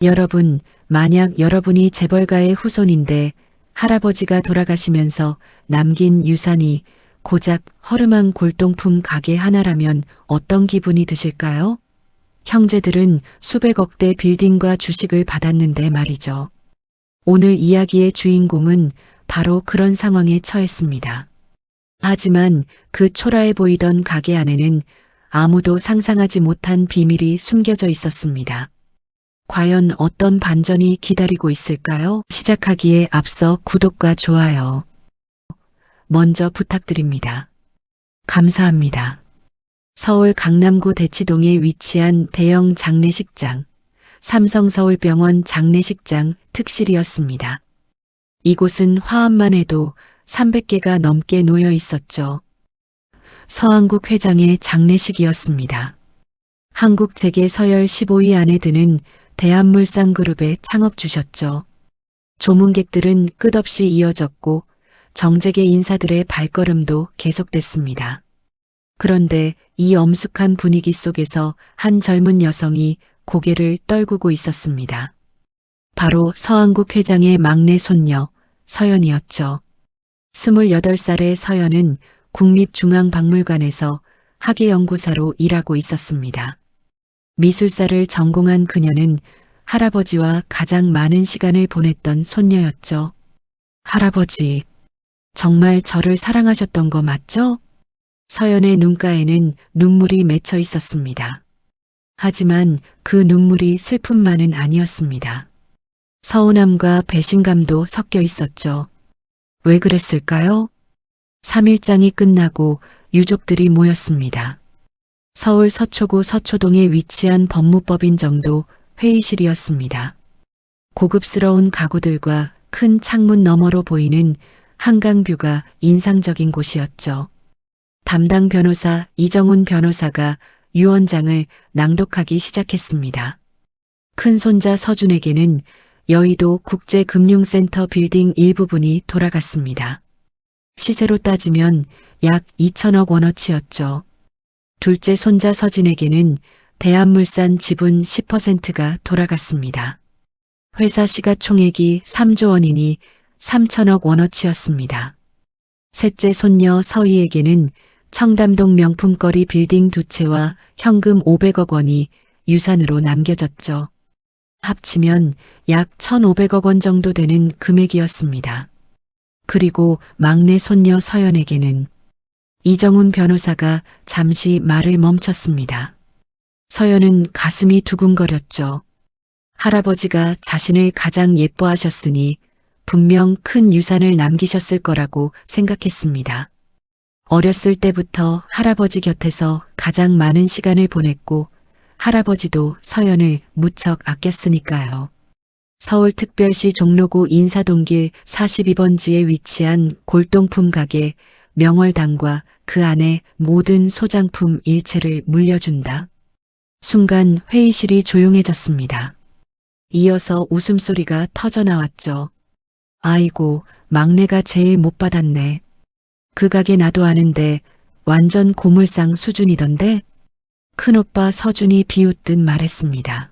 여러분, 만약 여러분이 재벌가의 후손인데 할아버지가 돌아가시면서 남긴 유산이 고작 허름한 골동품 가게 하나라면 어떤 기분이 드실까요? 형제들은 수백억 대 빌딩과 주식을 받았는데 말이죠. 오늘 이야기의 주인공은 바로 그런 상황에 처했습니다. 하지만 그 초라해 보이던 가게 안에는 아무도 상상하지 못한 비밀이 숨겨져 있었습니다. 과연 어떤 반전이 기다리고 있을까요? 시작하기에 앞서 구독과 좋아요 먼저 부탁드립니다. 감사합니다. 서울 강남구 대치동에 위치한 대형 장례식장, 삼성서울병원 장례식장 특실이었습니다. 이곳은 화합만 해도 300개가 넘게 놓여 있었죠. 서한국 회장의 장례식이었습니다. 한국재계 서열 15위 안에 드는 대한물산그룹의 창업주셨죠. 조문객들은 끝없이 이어졌고 정재계 인사들의 발걸음도 계속됐습니다. 그런데 이 엄숙한 분위기 속에서 한 젊은 여성이 고개를 떨구고 있었습니다. 바로 서한국 회장의 막내 손녀 서연이었죠. 28살의 서연은 국립중앙박물관에서 학예연구사로 일하고 있었습니다. 미술사를 전공한 그녀는 할아버지와 가장 많은 시간을 보냈던 손녀였죠. 할아버지, 정말 저를 사랑하셨던 거 맞죠? 서연의 눈가에는 눈물이 맺혀 있었습니다. 하지만 그 눈물이 슬픔만은 아니었습니다. 서운함과 배신감도 섞여 있었죠. 왜 그랬을까요? 3일장이 끝나고 유족들이 모였습니다. 서울 서초구 서초동에 위치한 법무법인 정도 회의실이었습니다. 고급스러운 가구들과 큰 창문 너머로 보이는 한강뷰가 인상적인 곳이었죠. 담당 변호사 이정훈 변호사가 유언장을 낭독하기 시작했습니다. 큰손자 서준에게는 여의도 국제금융센터 빌딩 일부분이 돌아갔습니다. 시세로 따지면 약 2천억 원어치였죠. 둘째 손자 서진에게는 대한물산 지분 10%가 돌아갔습니다. 회사 시가총액이 3조 원이니 3천억 원어치였습니다. 셋째 손녀 서희에게는 청담동 명품거리 빌딩 2채와 현금 500억 원이 유산으로 남겨졌죠. 합치면 약 1,500억 원 정도 되는 금액이었습니다. 그리고 막내 손녀 서연에게는 이정훈 변호사가 잠시 말을 멈췄습니다. 서연은 가슴이 두근거렸죠. 할아버지가 자신을 가장 예뻐하셨으니 분명 큰 유산을 남기셨을 거라고 생각했습니다. 어렸을 때부터 할아버지 곁에서 가장 많은 시간을 보냈고 할아버지도 서연을 무척 아꼈으니까요. 서울특별시 종로구 인사동길 42번지에 위치한 골동품 가게 명월당과 그 안에 모든 소장품 일체를 물려준다. 순간 회의실이 조용해졌습니다. 이어서 웃음소리가 터져나왔죠. 아이고, 막내가 제일 못 받았네. 그 가게 나도 아는데 완전 고물상 수준이던데? 큰오빠 서준이 비웃듯 말했습니다.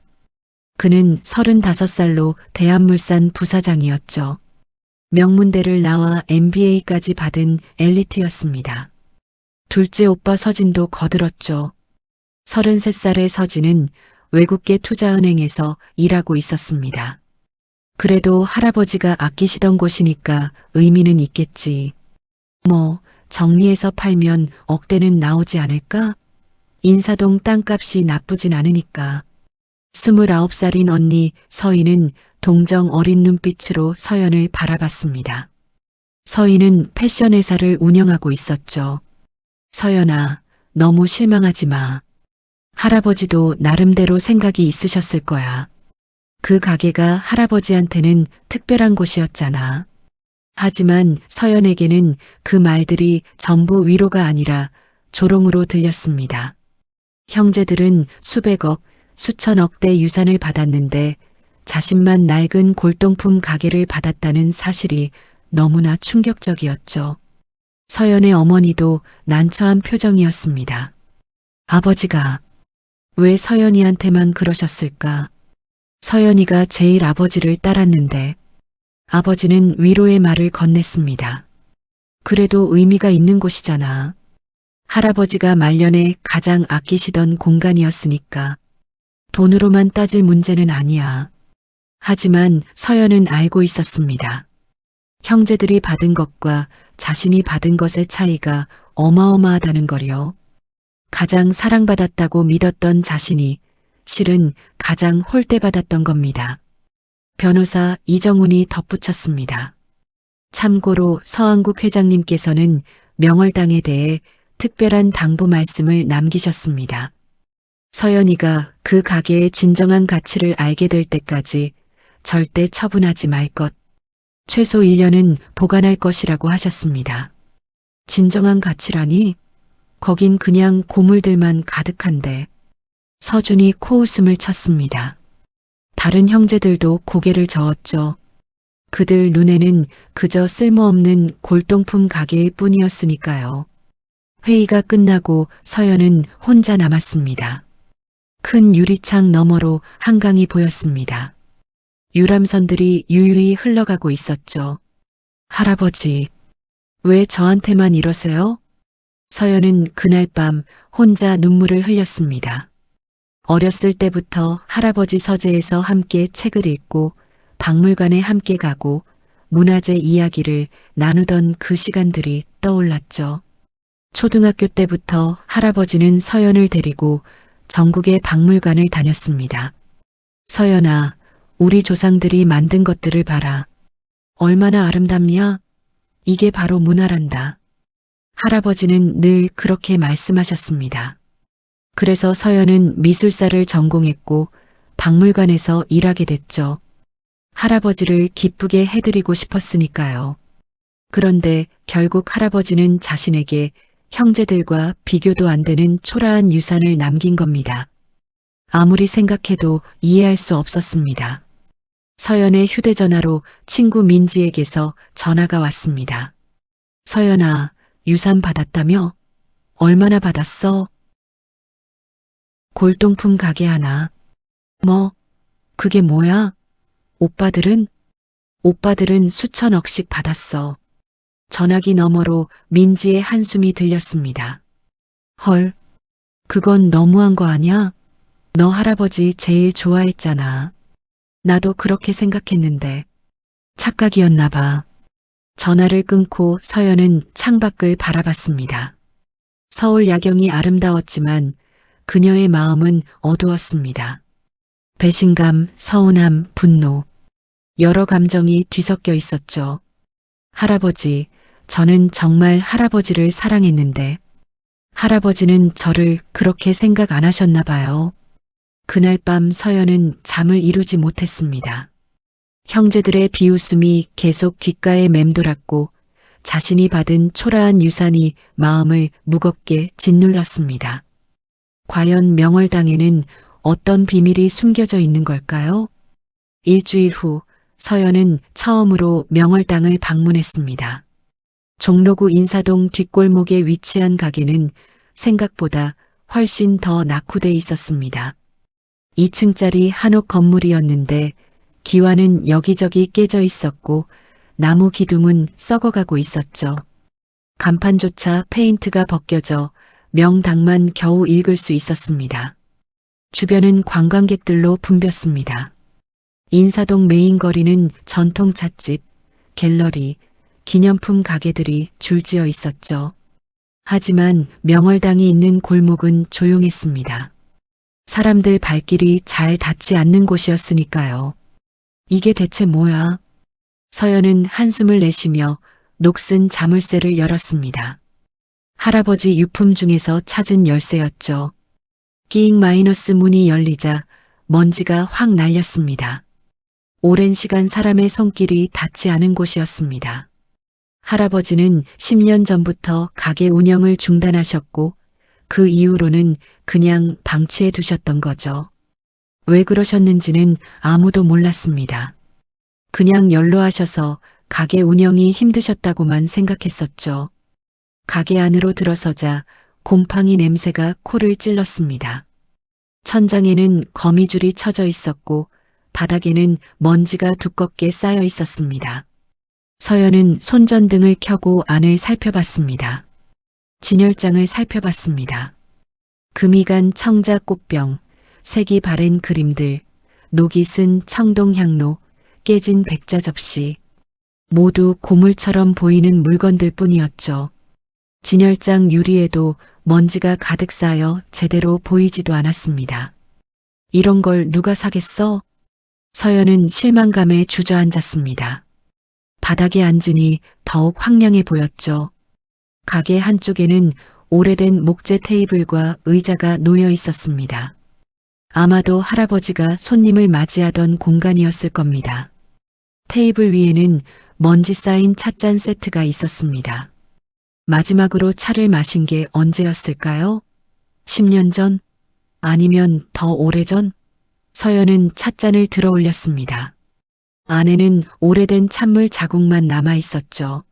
그는 35살로 대한물산 부사장이었죠. 명문대를 나와 MBA까지 받은 엘리트였습니다. 둘째 오빠 서진도 거들었죠. 33살의 서진은 외국계 투자은행에서 일하고 있었습니다. 그래도 할아버지가 아끼시던 곳이니까 의미는 있겠지. 뭐 정리해서 팔면 억대는 나오지 않을까? 인사동 땅값이 나쁘진 않으니까. 29살인 언니 서희는 동정 어린 눈빛으로 서연을 바라봤습니다. 서희는 패션 회사를 운영하고 있었죠. 서연아, 너무 실망하지 마. 할아버지도 나름대로 생각이 있으셨을 거야. 그 가게가 할아버지한테는 특별한 곳이었잖아. 하지만 서연에게는 그 말들이 전부 위로가 아니라 조롱으로 들렸습니다. 형제들은 수백억, 수천억대 유산을 받았는데 자신만 낡은 골동품 가게를 받았다는 사실이 너무나 충격적이었죠. 서연의 어머니도 난처한 표정이었습니다. 아버지가 왜 서연이한테만 그러셨을까? 서연이가 제일 아버지를 따랐는데 아버지는 위로의 말을 건넸습니다. 그래도 의미가 있는 곳이잖아. 할아버지가 말년에 가장 아끼시던 공간이었으니까 돈으로만 따질 문제는 아니야. 하지만 서연은 알고 있었습니다. 형제들이 받은 것과 자신이 받은 것의 차이가 어마어마하다는 걸요. 가장 사랑받았다고 믿었던 자신이 실은 가장 홀대받았던 겁니다. 변호사 이정훈이 덧붙였습니다. 참고로 서한국 회장님께서는 명월당에 대해 특별한 당부 말씀을 남기셨습니다. 서연이가 그 가게의 진정한 가치를 알게 될 때까지 절대 처분하지 말 것, 최소 1년은 보관할 것이라고 하셨습니다. 진정한 가치라니? 거긴 그냥 고물들만 가득한데. 서준이 코웃음을 쳤습니다. 다른 형제들도 고개를 저었죠. 그들 눈에는 그저 쓸모없는 골동품 가게일 뿐이었으니까요. 회의가 끝나고 서연은 혼자 남았습니다. 큰 유리창 너머로 한강이 보였습니다. 유람선들이 유유히 흘러가고 있었죠. 할아버지, 왜 저한테만 이러세요? 서연은 그날 밤 혼자 눈물을 흘렸습니다. 어렸을 때부터 할아버지 서재에서 함께 책을 읽고 박물관에 함께 가고 문화재 이야기를 나누던 그 시간들이 떠올랐죠. 초등학교 때부터 할아버지는 서연을 데리고 전국의 박물관을 다녔습니다. 서연아, 우리 조상들이 만든 것들을 봐라. 얼마나 아름답냐? 이게 바로 문화란다. 할아버지는 늘 그렇게 말씀하셨습니다. 그래서 서연은 미술사를 전공했고 박물관에서 일하게 됐죠. 할아버지를 기쁘게 해드리고 싶었으니까요. 그런데 결국 할아버지는 자신에게 형제들과 비교도 안 되는 초라한 유산을 남긴 겁니다. 아무리 생각해도 이해할 수 없었습니다. 서연의 휴대전화로 친구 민지에게서 전화가 왔습니다. 서연아, 유산 받았다며? 얼마나 받았어? 골동품 가게 하나. 뭐? 그게 뭐야? 오빠들은 수천억씩 받았어. 전화기 너머로 민지의 한숨이 들렸습니다. 헐, 그건 너무한 거 아냐? 너 할아버지 제일 좋아했잖아. 나도 그렇게 생각했는데 착각이었나 봐. 전화를 끊고 서연은 창밖을 바라봤습니다. 서울 야경이 아름다웠지만 그녀의 마음은 어두웠습니다. 배신감, 서운함, 분노, 여러 감정이 뒤섞여 있었죠. 할아버지, 저는 정말 할아버지를 사랑했는데 할아버지는 저를 그렇게 생각 안 하셨나 봐요. 그날 밤 서연은 잠을 이루지 못했습니다. 형제들의 비웃음이 계속 귓가에 맴돌았고 자신이 받은 초라한 유산이 마음을 무겁게 짓눌렀습니다. 과연 명월당에는 어떤 비밀이 숨겨져 있는 걸까요? 일주일 후 서연은 처음으로 명월당을 방문했습니다. 종로구 인사동 뒷골목에 위치한 가게는 생각보다 훨씬 더 낙후돼 있었습니다. 2층짜리 한옥 건물이었는데 기와는 여기저기 깨져 있었고 나무 기둥은 썩어가고 있었죠. 간판조차 페인트가 벗겨져 명당만 겨우 읽을 수 있었습니다. 주변은 관광객들로 붐볐습니다. 인사동 메인 거리는 전통 찻집, 갤러리, 기념품 가게들이 줄지어 있었죠. 하지만 명월당이 있는 골목은 조용했습니다. 사람들 발길이 잘 닿지 않는 곳이었으니까요. 이게 대체 뭐야? 서연은 한숨을 내쉬며 녹슨 자물쇠를 열었습니다. 할아버지 유품 중에서 찾은 열쇠였죠. 끼잉 마이너스 문이 열리자 먼지가 확 날렸습니다. 오랜 시간 사람의 손길이 닿지 않은 곳이었습니다. 할아버지는 10년 전부터 가게 운영을 중단하셨고 그 이후로는 그냥 방치해 두셨던 거죠. 왜 그러셨는지는 아무도 몰랐습니다. 그냥 연로하셔서 가게 운영이 힘드셨다고만 생각했었죠. 가게 안으로 들어서자 곰팡이 냄새가 코를 찔렀습니다. 천장에는 거미줄이 쳐져 있었고 바닥에는 먼지가 두껍게 쌓여 있었습니다. 서연은 손전등을 켜고 안을 살펴봤습니다. 진열장을 살펴봤습니다. 금이 간 청자 꽃병, 색이 바랜 그림들, 녹이 쓴 청동향로, 깨진 백자 접시, 모두 고물처럼 보이는 물건들 뿐이었죠. 진열장 유리에도 먼지가 가득 쌓여 제대로 보이지도 않았습니다. 이런 걸 누가 사겠어? 서연은 실망감에 주저앉았습니다. 바닥에 앉으니 더욱 황량해 보였죠. 가게 한쪽에는 오래된 목재 테이블과 의자가 놓여 있었습니다. 아마도 할아버지가 손님을 맞이하던 공간이었을 겁니다. 테이블 위에는 먼지 쌓인 찻잔 세트가 있었습니다. 마지막으로 차를 마신 게 언제였을까요? 10년 전? 아니면 더 오래전? 서연은 찻잔을 들어 올렸습니다. 안에는 오래된 찬물 자국만 남아 있었죠.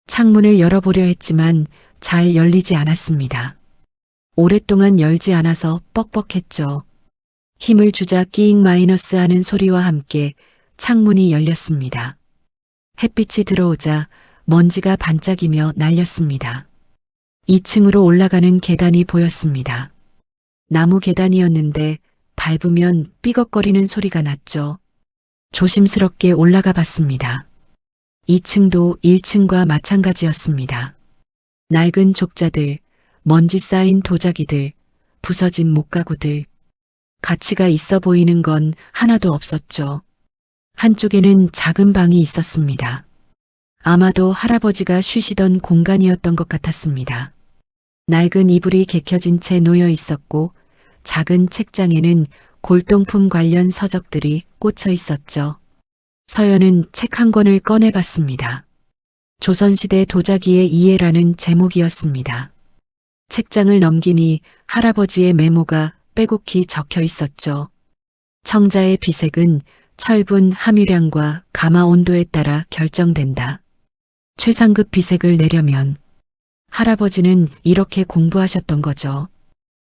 창문을 열어보려 했지만 잘 열리지 않았습니다. 오랫동안 열지 않아서 뻑뻑했죠. 힘을 주자 끼잉 마이너스 하는 소리와 함께 창문이 열렸습니다. 햇빛이 들어오자 먼지가 반짝이며 날렸습니다. 2층으로 올라가는 계단이 보였습니다. 나무 계단이었는데 밟으면 삐걱거리는 소리가 났죠. 조심스럽게 올라가 봤습니다. 2층도 1층과 마찬가지였습니다. 낡은 족자들, 먼지 쌓인 도자기들, 부서진 목가구들. 가치가 있어 보이는 건 하나도 없었죠. 한쪽에는 작은 방이 있었습니다. 아마도 할아버지가 쉬시던 공간이었던 것 같았습니다. 낡은 이불이 개켜진 채 놓여 있었고 작은 책장에는 골동품 관련 서적들이 꽂혀 있었죠. 서연은 책 한 권을 꺼내봤습니다. 조선시대 도자기의 이해라는 제목이었습니다. 책장을 넘기니 할아버지의 메모가 빼곡히 적혀 있었죠. 청자의 비색은 철분 함유량과 가마 온도에 따라 결정된다. 최상급 비색을 내려면 할아버지는 이렇게 공부하셨던 거죠.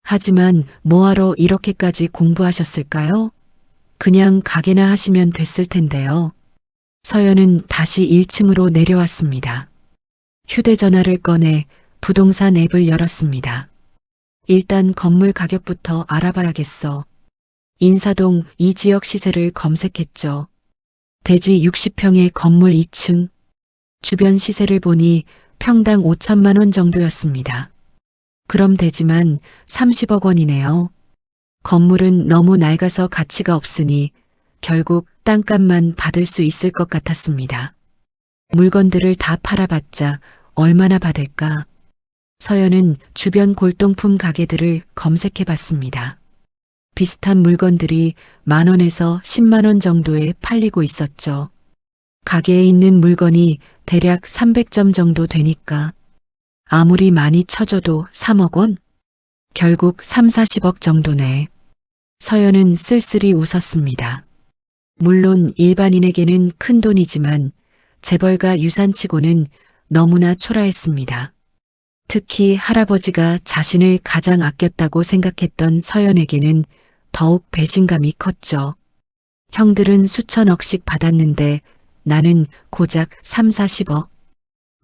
하지만 뭐하러 이렇게까지 공부하셨을까요? 그냥 가게나 하시면 됐을 텐데요. 서연은 다시 1층으로 내려왔습니다. 휴대전화를 꺼내 부동산 앱을 열었습니다. 일단 건물 가격부터 알아봐야겠어. 인사동 이 지역 시세를 검색했죠. 대지 60평의 건물 2층. 주변 시세를 보니 평당 5천만 원 정도였습니다. 그럼 되지만 30억 원이네요. 건물은 너무 낡아서 가치가 없으니 결국 땅값만 받을 수 있을 것 같았습니다. 물건들을 다 팔아봤자 얼마나 받을까? 서연은 주변 골동품 가게들을 검색해 봤습니다. 비슷한 물건들이 10,000원에서 10만 원 정도에 팔리고 있었죠. 가게에 있는 물건이 대략 300점 정도 되니까 아무리 많이 쳐줘도 3억 원? 결국 3, 40억 정도네. 서연은 쓸쓸히 웃었습니다. 물론 일반인에게는 큰 돈이지만 재벌가 유산치고는 너무나 초라했습니다. 특히 할아버지가 자신을 가장 아꼈다고 생각했던 서연에게는 더욱 배신감이 컸죠. 형들은 수천억씩 받았는데 나는 고작 3, 40억.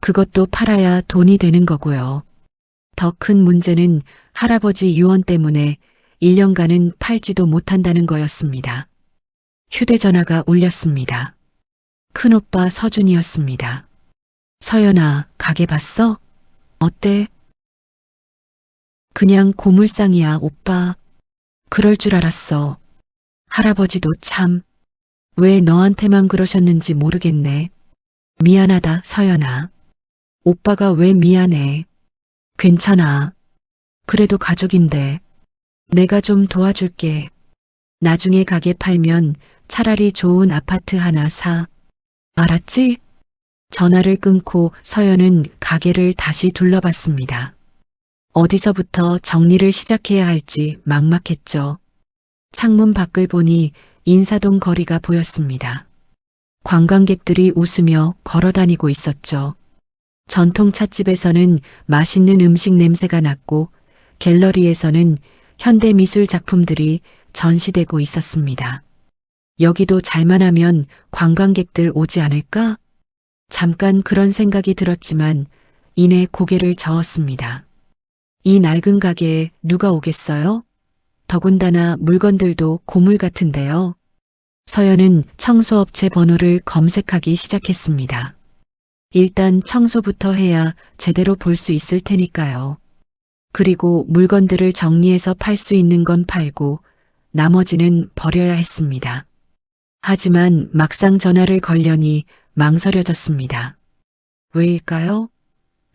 그것도 팔아야 돈이 되는 거고요. 더 큰 문제는 할아버지 유언 때문에 1년간은 팔지도 못한다는 거였습니다. 휴대전화가 울렸습니다. 큰오빠 서준이었습니다. 서연아, 가게 봤어? 어때? 그냥 고물상이야, 오빠. 그럴 줄 알았어. 할아버지도 참. 왜 너한테만 그러셨는지 모르겠네. 미안하다, 서연아. 오빠가 왜 미안해. 괜찮아. 그래도 가족인데. 내가 좀 도와줄게. 나중에 가게 팔면 차라리 좋은 아파트 하나 사. 알았지? 전화를 끊고 서연은 가게를 다시 둘러봤습니다. 어디서부터 정리를 시작해야 할지 막막했죠. 창문 밖을 보니 인사동 거리가 보였습니다. 관광객들이 웃으며 걸어다니고 있었죠. 전통 찻집에서는 맛있는 음식 냄새가 났고 갤러리에서는 현대미술 작품들이 전시되고 있었습니다. 여기도 잘만 하면 관광객들 오지 않을까? 잠깐 그런 생각이 들었지만 이내 고개를 저었습니다. 이 낡은 가게에 누가 오겠어요? 더군다나 물건들도 고물 같은데요. 서연은 청소업체 번호를 검색하기 시작했습니다. 일단 청소부터 해야 제대로 볼 수 있을 테니까요. 그리고 물건들을 정리해서 팔 수 있는 건 팔고 나머지는 버려야 했습니다. 하지만 막상 전화를 걸려니 망설여졌습니다. 왜일까요?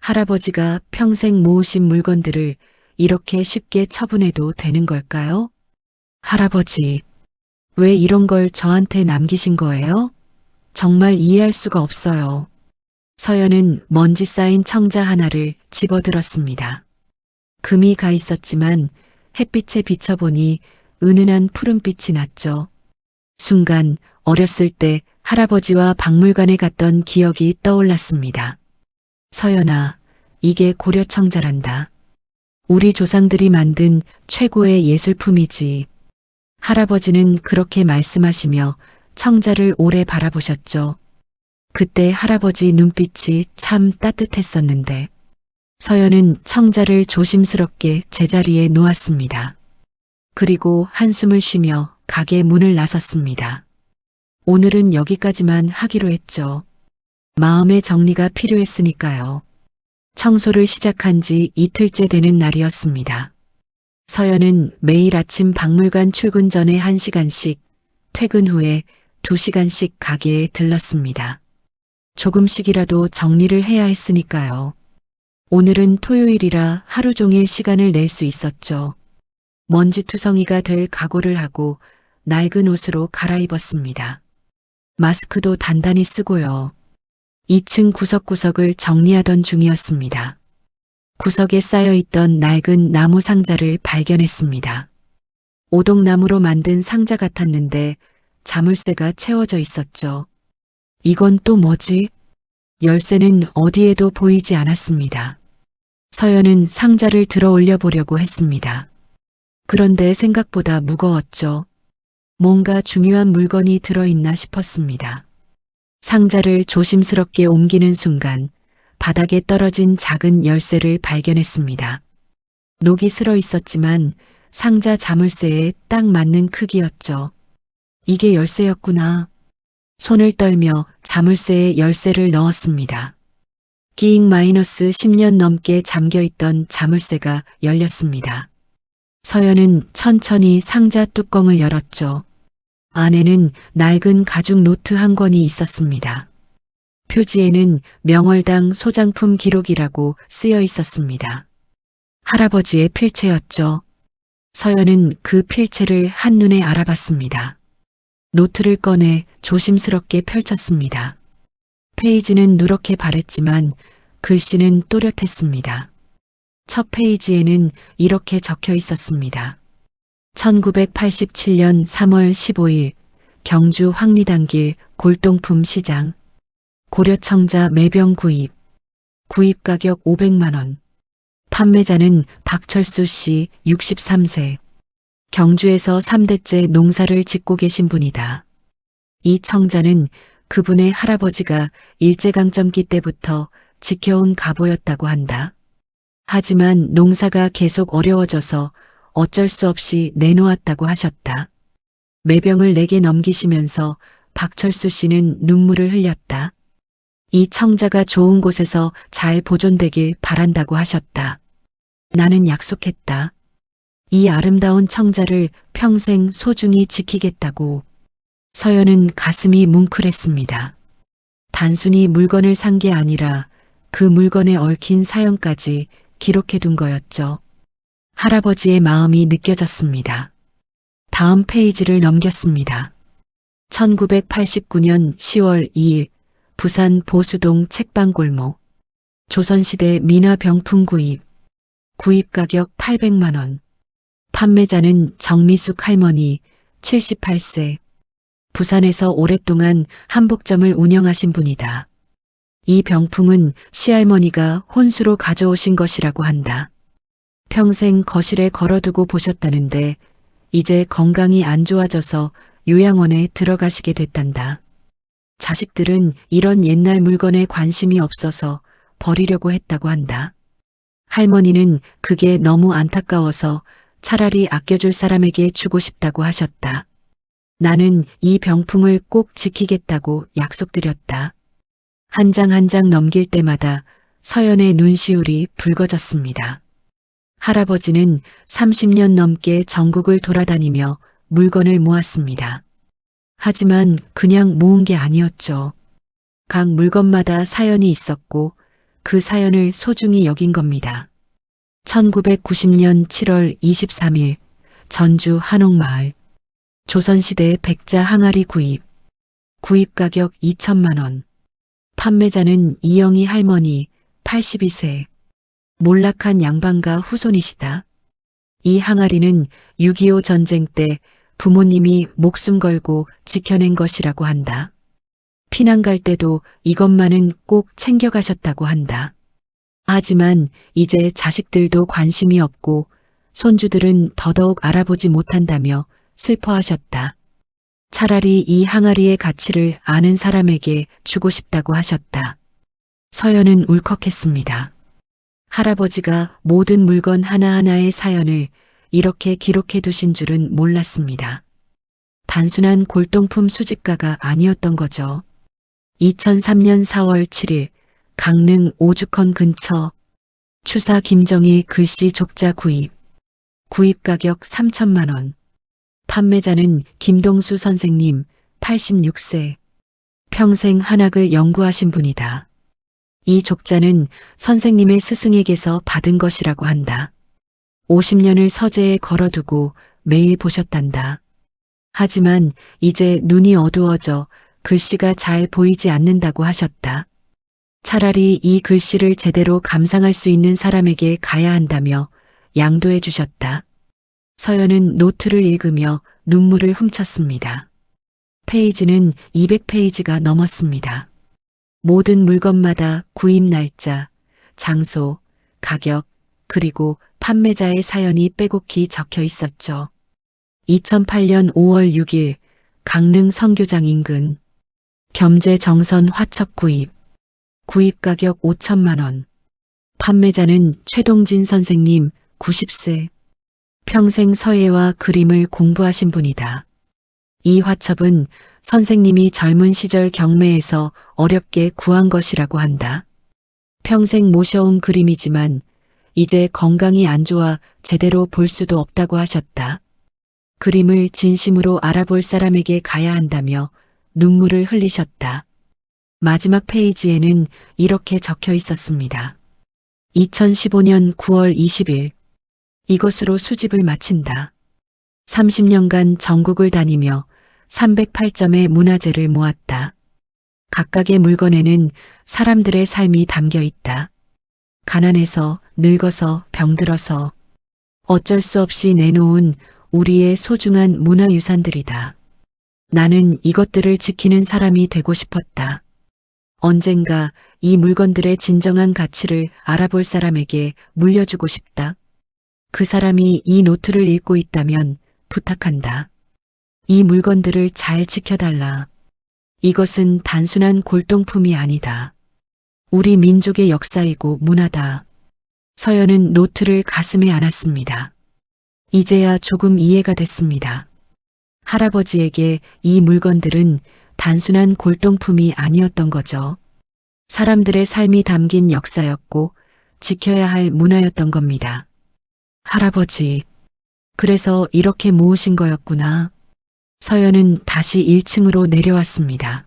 할아버지가 평생 모으신 물건들을 이렇게 쉽게 처분해도 되는 걸까요? 할아버지, 왜 이런 걸 저한테 남기신 거예요? 정말 이해할 수가 없어요. 서연은 먼지 쌓인 청자 하나를 집어들었습니다. 금이 가 있었지만 햇빛에 비춰보니 은은한 푸른빛이 났죠. 순간 어렸을 때 할아버지와 박물관에 갔던 기억이 떠올랐습니다. 서연아, 이게 고려 청자란다. 우리 조상들이 만든 최고의 예술품이지. 할아버지는 그렇게 말씀하시며 청자를 오래 바라보셨죠. 그때 할아버지 눈빛이 참 따뜻했었는데 서연은 청자를 조심스럽게 제자리에 놓았습니다. 그리고 한숨을 쉬며 가게 문을 나섰습니다. 오늘은 여기까지만 하기로 했죠. 마음의 정리가 필요했으니까요. 청소를 시작한 지 이틀째 되는 날이었습니다. 서연은 매일 아침 박물관 출근 전에 1시간씩, 퇴근 후에 2시간씩 가게에 들렀습니다. 조금씩이라도 정리를 해야 했으니까요. 오늘은 토요일이라 하루 종일 시간을 낼 수 있었죠. 먼지투성이가 될 각오를 하고 낡은 옷으로 갈아입었습니다. 마스크도 단단히 쓰고요. 2층 구석구석을 정리하던 중이었습니다. 구석에 쌓여있던 낡은 나무 상자를 발견했습니다. 오동나무로 만든 상자 같았는데 자물쇠가 채워져 있었죠. 이건 또 뭐지? 열쇠는 어디에도 보이지 않았습니다. 서연은 상자를 들어 올려 보려고 했습니다. 그런데 생각보다 무거웠죠. 뭔가 중요한 물건이 들어있나 싶었습니다. 상자를 조심스럽게 옮기는 순간 바닥에 떨어진 작은 열쇠를 발견했습니다. 녹이 슬어 있었지만 상자 자물쇠에 딱 맞는 크기였죠. 이게 열쇠였구나. 손을 떨며 자물쇠에 열쇠를 넣었습니다. 끼익 마이너스 10년 넘게 잠겨있던 자물쇠가 열렸습니다. 서연은 천천히 상자 뚜껑을 열었죠. 안에는 낡은 가죽 노트 한 권이 있었습니다. 표지에는 명월당 소장품 기록이라고 쓰여 있었습니다. 할아버지의 필체였죠. 서연은 그 필체를 한눈에 알아봤습니다. 노트를 꺼내 조심스럽게 펼쳤습니다. 페이지는 누렇게 바랬지만 글씨는 또렷했습니다. 첫 페이지에는 이렇게 적혀 있었습니다. 1987년 3월 15일 경주 황리단길 골동품 시장 고려청자 매병 구입 가격 500만 원 판매자는 박철수 씨 63세 경주에서 3대째 농사를 짓고 계신 분이다. 이 청자는 그분의 할아버지가 일제강점기 때부터 지켜온 가보였다고 한다. 하지만 농사가 계속 어려워져서 어쩔 수 없이 내놓았다고 하셨다. 매병을 내게 넘기시면서 박철수 씨는 눈물을 흘렸다. 이 청자가 좋은 곳에서 잘 보존되길 바란다고 하셨다. 나는 약속했다. 이 아름다운 청자를 평생 소중히 지키겠다고. 서연은 가슴이 뭉클했습니다. 단순히 물건을 산 게 아니라 그 물건에 얽힌 사연까지 기록해둔 거였죠. 할아버지의 마음이 느껴졌습니다. 다음 페이지를 넘겼습니다. 1989년 10월 2일 부산 보수동 책방골목 조선시대 민화병품 구입 가격 800만 원 판매자는 정미숙 할머니 78세 부산에서 오랫동안 한복점을 운영하신 분이다. 이 병풍은 시할머니가 혼수로 가져오신 것이라고 한다. 평생 거실에 걸어두고 보셨다는데 이제 건강이 안 좋아져서 요양원에 들어가시게 됐단다. 자식들은 이런 옛날 물건에 관심이 없어서 버리려고 했다고 한다. 할머니는 그게 너무 안타까워서 차라리 아껴줄 사람에게 주고 싶다고 하셨다. 나는 이 병풍을 꼭 지키겠다고 약속드렸다. 한 장 한 장 넘길 때마다 서연의 눈시울이 붉어졌습니다. 할아버지는 30년 넘게 전국을 돌아다니며 물건을 모았습니다. 하지만 그냥 모은 게 아니었죠. 각 물건마다 사연이 있었고 그 사연을 소중히 여긴 겁니다. 1990년 7월 23일 전주 한옥마을 조선시대 백자 항아리 구입 가격 2천만 원. 판매자는 이영희 할머니 82세. 몰락한 양반가 후손이시다. 이 항아리는 6.25 전쟁 때 부모님이 목숨 걸고 지켜낸 것이라고 한다. 피난 갈 때도 이것만은 꼭 챙겨가셨다고 한다. 하지만 이제 자식들도 관심이 없고 손주들은 더더욱 알아보지 못한다며 슬퍼하셨다. 차라리 이 항아리의 가치를 아는 사람에게 주고 싶다고 하셨다. 서연은 울컥했습니다. 할아버지가 모든 물건 하나하나의 사연을 이렇게 기록해 두신 줄은 몰랐습니다. 단순한 골동품 수집가가 아니었던 거죠. 2003년 4월 7일 강릉 오죽헌 근처 추사 김정희 글씨 족자 구입 가격 3천만 원. 판매자는 김동수 선생님 86세. 평생 한학을 연구하신 분이다. 이 족자는 선생님의 스승에게서 받은 것이라고 한다. 50년을 서재에 걸어두고 매일 보셨단다. 하지만 이제 눈이 어두워져 글씨가 잘 보이지 않는다고 하셨다. 차라리 이 글씨를 제대로 감상할 수 있는 사람에게 가야 한다며 양도해 주셨다. 서연은 노트를 읽으며 눈물을 훔쳤습니다. 페이지는 200페이지가 넘었습니다. 모든 물건마다 구입 날짜, 장소, 가격, 그리고 판매자의 사연이 빼곡히 적혀 있었죠. 2008년 5월 6일 강릉 선교장 인근 겸재 정선 화첩 구입 가격 5천만 원. 판매자는 최동진 선생님 90세. 평생 서예와 그림을 공부하신 분이다. 이 화첩은 선생님이 젊은 시절 경매에서 어렵게 구한 것이라고 한다. 평생 모셔온 그림이지만 이제 건강이 안 좋아 제대로 볼 수도 없다고 하셨다. 그림을 진심으로 알아볼 사람에게 가야 한다며 눈물을 흘리셨다. 마지막 페이지에는 이렇게 적혀 있었습니다. 2015년 9월 20일 이것으로 수집을 마친다. 30년간 전국을 다니며 308점의 문화재를 모았다. 각각의 물건에는 사람들의 삶이 담겨 있다. 가난해서, 늙어서, 병들어서 어쩔 수 없이 내놓은 우리의 소중한 문화유산들이다. 나는 이것들을 지키는 사람이 되고 싶었다. 언젠가 이 물건들의 진정한 가치를 알아볼 사람에게 물려주고 싶다. 그 사람이 이 노트를 읽고 있다면 부탁한다. 이 물건들을 잘 지켜달라. 이것은 단순한 골동품이 아니다. 우리 민족의 역사이고 문화다. 서연은 노트를 가슴에 안았습니다. 이제야 조금 이해가 됐습니다. 할아버지에게 이 물건들은 단순한 골동품이 아니었던 거죠. 사람들의 삶이 담긴 역사였고 지켜야 할 문화였던 겁니다. 할아버지, 그래서 이렇게 모으신 거였구나. 서연은 다시 1층으로 내려왔습니다.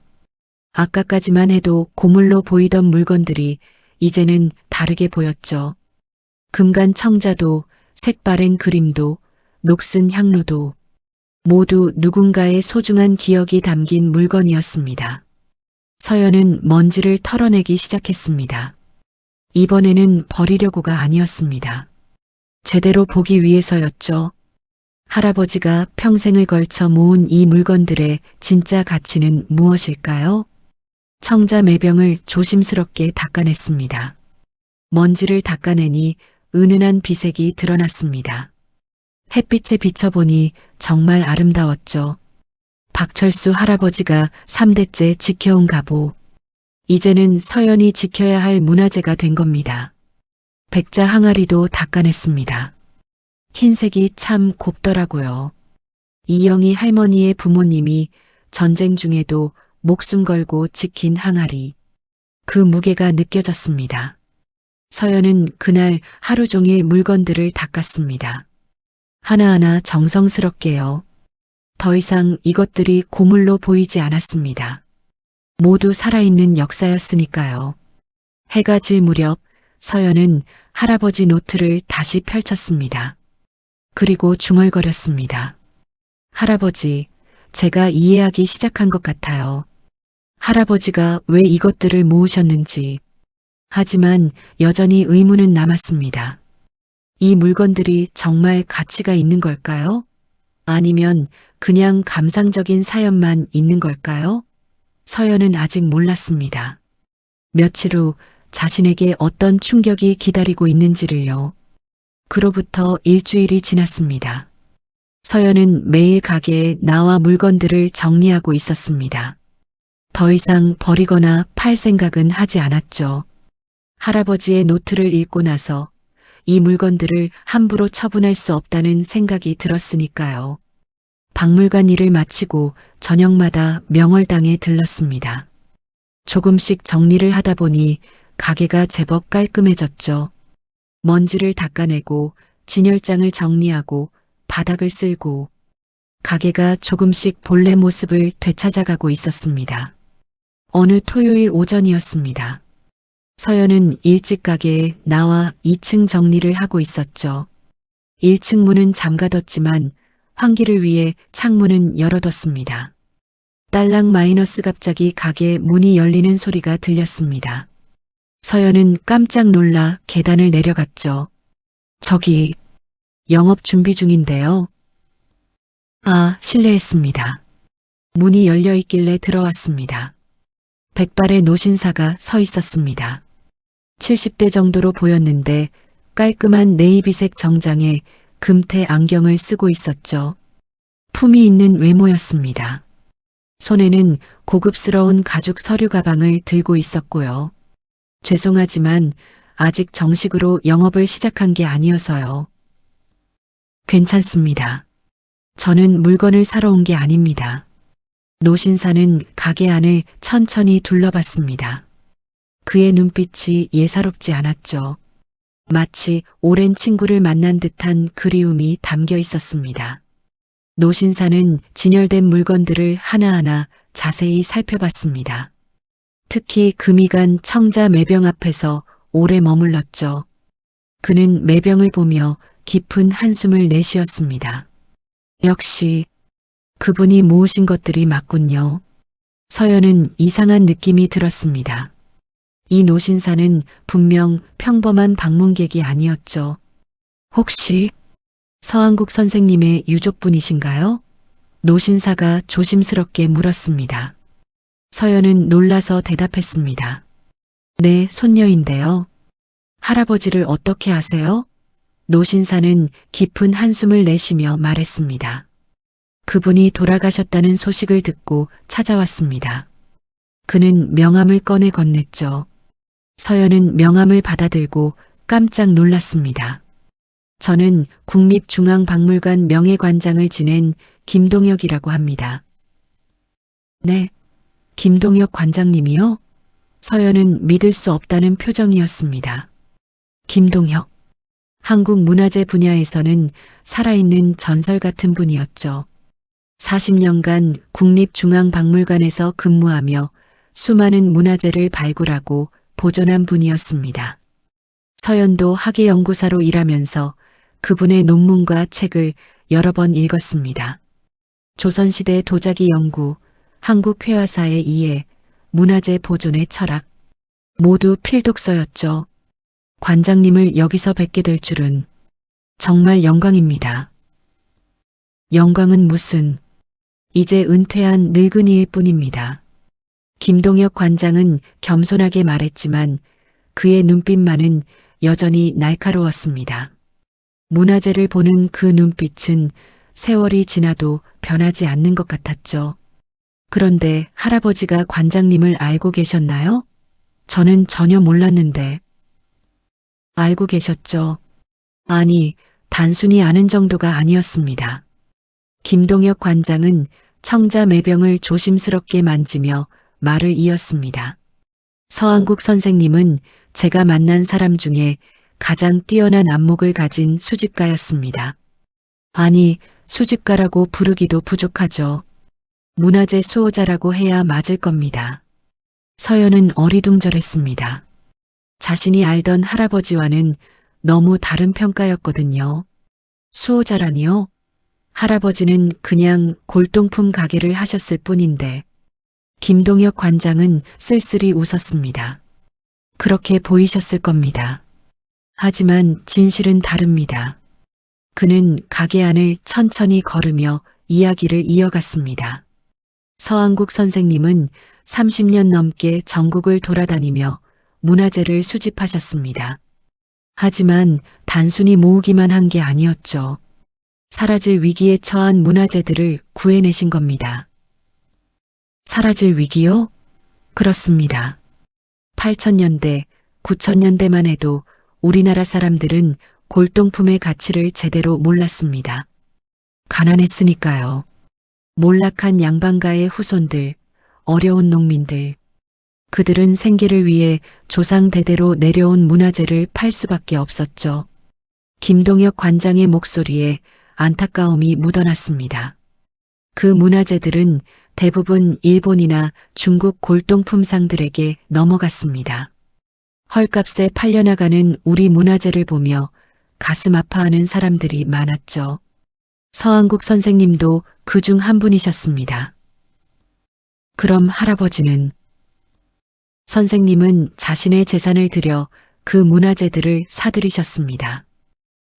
아까까지만 해도 고물로 보이던 물건들이 이제는 다르게 보였죠. 금간 청자도, 색바랜 그림도, 녹슨 향로도 모두 누군가의 소중한 기억이 담긴 물건이었습니다. 서연은 먼지를 털어내기 시작했습니다. 이번에는 버리려고가 아니었습니다. 제대로 보기 위해서였죠. 할아버지가 평생을 걸쳐 모은 이 물건들의 진짜 가치는 무엇일까요? 청자 매병을 조심스럽게 닦아냈습니다. 먼지를 닦아내니 은은한 비색이 드러났습니다. 햇빛에 비춰보니 정말 아름다웠죠. 박철수 할아버지가 3대째 지켜온 가보. 이제는 서연이 지켜야 할 문화재가 된 겁니다. 백자 항아리도 닦아냈습니다. 흰색이 참 곱더라고요. 이영희 할머니의 부모님이 전쟁 중에도 목숨 걸고 지킨 항아리. 그 무게가 느껴졌습니다. 서연은 그날 하루 종일 물건들을 닦았습니다. 하나하나 정성스럽게요. 더 이상 이것들이 고물로 보이지 않았습니다. 모두 살아있는 역사였으니까요. 해가 질 무렵 서연은 할아버지 노트를 다시 펼쳤습니다. 그리고 중얼거렸습니다. 할아버지, 제가 이해하기 시작한 것 같아요. 할아버지가 왜 이것들을 모으셨는지. 하지만 여전히 의문은 남았습니다. 이 물건들이 정말 가치가 있는 걸까요? 아니면 그냥 감상적인 사연만 있는 걸까요? 서연은 아직 몰랐습니다. 며칠 후 자신에게 어떤 충격이 기다리고 있는지를요. 그로부터 일주일이 지났습니다. 서연은 매일 가게에 나와 물건들을 정리하고 있었습니다. 더 이상 버리거나 팔 생각은 하지 않았죠. 할아버지의 노트를 읽고 나서 이 물건들을 함부로 처분할 수 없다는 생각이 들었으니까요. 박물관 일을 마치고 저녁마다 명월당에 들렀습니다. 조금씩 정리를 하다 보니 가게가 제법 깔끔해졌죠. 먼지를 닦아내고 진열장을 정리하고 바닥을 쓸고 가게가 조금씩 본래 모습을 되찾아가고 있었습니다. 어느 토요일 오전이었습니다. 서연은 일찍 가게에 나와 2층 정리를 하고 있었죠. 1층 문은 잠가뒀지만 환기를 위해 창문은 열어뒀습니다. 딸랑 마이너스 갑자기 가게 문이 열리는 소리가 들렸습니다. 서연은 깜짝 놀라 계단을 내려갔죠. 저기 영업 준비 중인데요. 아, 실례했습니다. 문이 열려 있길래 들어왔습니다. 백발의 노신사가 서 있었습니다. 70대 정도로 보였는데 깔끔한 네이비색 정장에 금태 안경을 쓰고 있었죠. 품위 있는 외모였습니다. 손에는 고급스러운 가죽 서류 가방을 들고 있었고요. 죄송하지만 아직 정식으로 영업을 시작한 게 아니어서요. 괜찮습니다. 저는 물건을 사러 온 게 아닙니다. 노신사는 가게 안을 천천히 둘러봤습니다. 그의 눈빛이 예사롭지 않았죠. 마치 오랜 친구를 만난 듯한 그리움이 담겨 있었습니다. 노신사는 진열된 물건들을 하나하나 자세히 살펴봤습니다. 특히 금이 간 청자 매병 앞에서 오래 머물렀죠. 그는 매병을 보며 깊은 한숨을 내쉬었습니다. 역시 그분이 모으신 것들이 맞군요. 서연은 이상한 느낌이 들었습니다. 이 노신사는 분명 평범한 방문객이 아니었죠. 혹시 서한국 선생님의 유족분이신가요? 노신사가 조심스럽게 물었습니다. 서연은 놀라서 대답했습니다. 네, 손녀인데요. 할아버지를 어떻게 아세요? 노신사는 깊은 한숨을 내쉬며 말했습니다. 그분이 돌아가셨다는 소식을 듣고 찾아왔습니다. 그는 명함을 꺼내 건넸죠. 서연은 명함을 받아들고 깜짝 놀랐습니다. 저는 국립중앙박물관 명예관장을 지낸 김동혁이라고 합니다. 네, 김동혁 관장님이요? 서연은 믿을 수 없다는 표정이었습니다. 김동혁. 한국 문화재 분야에서는 살아있는 전설 같은 분이었죠. 40년간 국립중앙박물관에서 근무하며 수많은 문화재를 발굴하고 보존한 분이었습니다. 서연도 학예연구사로 일하면서 그분의 논문과 책을 여러 번 읽었습니다. 조선시대 도자기 연구, 한국 회화사의 이해, 문화재 보존의 철학, 모두 필독서였죠. 관장님을 여기서 뵙게 될 줄은 정말 영광입니다. 영광은 무슨, 이제 은퇴한 늙은이일 뿐입니다. 김동혁 관장은 겸손하게 말했지만 그의 눈빛만은 여전히 날카로웠습니다. 문화재를 보는 그 눈빛은 세월이 지나도 변하지 않는 것 같았죠. 그런데 할아버지가 관장님을 알고 계셨나요? 저는 전혀 몰랐는데. 알고 계셨죠? 아니, 단순히 아는 정도가 아니었습니다. 김동혁 관장은 청자 매병을 조심스럽게 만지며 말을 이었습니다. 서한국 선생님은 제가 만난 사람 중에 가장 뛰어난 안목을 가진 수집가였습니다. 아니, 수집가라고 부르기도 부족하죠. 문화재 수호자라고 해야 맞을 겁니다. 서연은 어리둥절했습니다. 자신이 알던 할아버지와는 너무 다른 평가였거든요. 수호자라니요? 할아버지는 그냥 골동품 가게를 하셨을 뿐인데. 김동혁 관장은 쓸쓸히 웃었습니다. 그렇게 보이셨을 겁니다. 하지만 진실은 다릅니다. 그는 가게 안을 천천히 걸으며 이야기를 이어갔습니다. 서한국 선생님은 30년 넘게 전국을 돌아다니며 문화재를 수집하셨습니다. 하지만 단순히 모으기만 한 게 아니었죠. 사라질 위기에 처한 문화재들을 구해내신 겁니다. 사라질 위기요? 그렇습니다. 8000년대, 9000년대만 해도 우리나라 사람들은 골동품의 가치를 제대로 몰랐습니다. 가난했으니까요. 몰락한 양반가의 후손들, 어려운 농민들. 그들은 생계를 위해 조상대대로 내려온 문화재를 팔 수밖에 없었죠. 김동혁 관장의 목소리에 안타까움이 묻어났습니다. 그 문화재들은 대부분 일본이나 중국 골동품상들에게 넘어갔습니다. 헐값에 팔려나가는 우리 문화재를 보며 가슴 아파하는 사람들이 많았죠. 서한국 선생님도 그중 한 분이셨습니다. 그럼 할아버지는? 선생님은 자신의 재산을 들여 그 문화재들을 사들이셨습니다.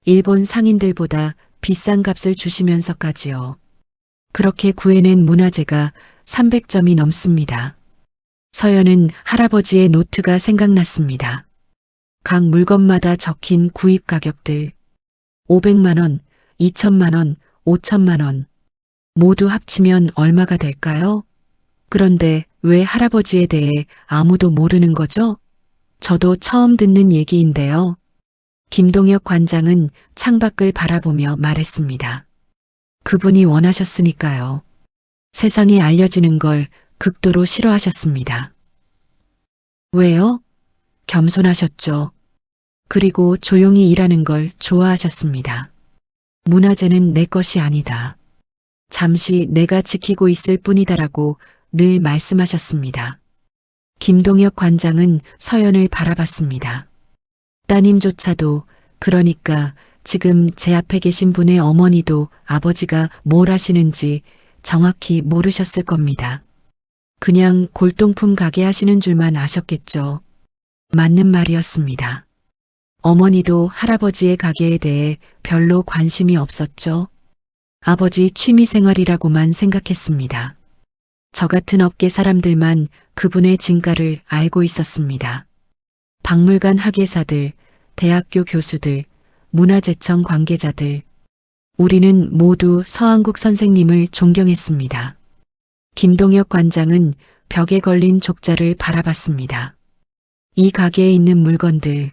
일본 상인들보다 비싼 값을 주시면서까지요. 그렇게 구해낸 문화재가 300점이 넘습니다. 서연은 할아버지의 노트가 생각났습니다. 각 물건마다 적힌 구입 가격들. 500만 원, 2천만 원, 5천만 원. 모두 합치면 얼마가 될까요? 그런데 왜 할아버지에 대해 아무도 모르는 거죠? 저도 처음 듣는 얘기인데요. 김동혁 관장은 창밖을 바라보며 말했습니다. 그분이 원하셨으니까요. 세상에 알려지는 걸 극도로 싫어하셨습니다. 왜요? 겸손하셨죠. 그리고 조용히 일하는 걸 좋아하셨습니다. 문화재는 내 것이 아니다. 잠시 내가 지키고 있을 뿐이다라고 늘 말씀하셨습니다. 김동혁 관장은 서연을 바라봤습니다. 따님조차도, 그러니까 지금 제 앞에 계신 분의 어머니도 아버지가 뭘 하시는지 정확히 모르셨을 겁니다. 그냥 골동품 가게 하시는 줄만 아셨겠죠. 맞는 말이었습니다. 어머니도 할아버지의 가게에 대해 별로 관심이 없었죠. 아버지 취미생활이라고만 생각했습니다. 저 같은 업계 사람들만 그분의 진가를 알고 있었습니다. 박물관 학예사들, 대학교 교수들, 문화재청 관계자들. 우리는 모두 서한국 선생님을 존경했습니다. 김동혁 관장은 벽에 걸린 족자를 바라봤습니다. 이 가게에 있는 물건들,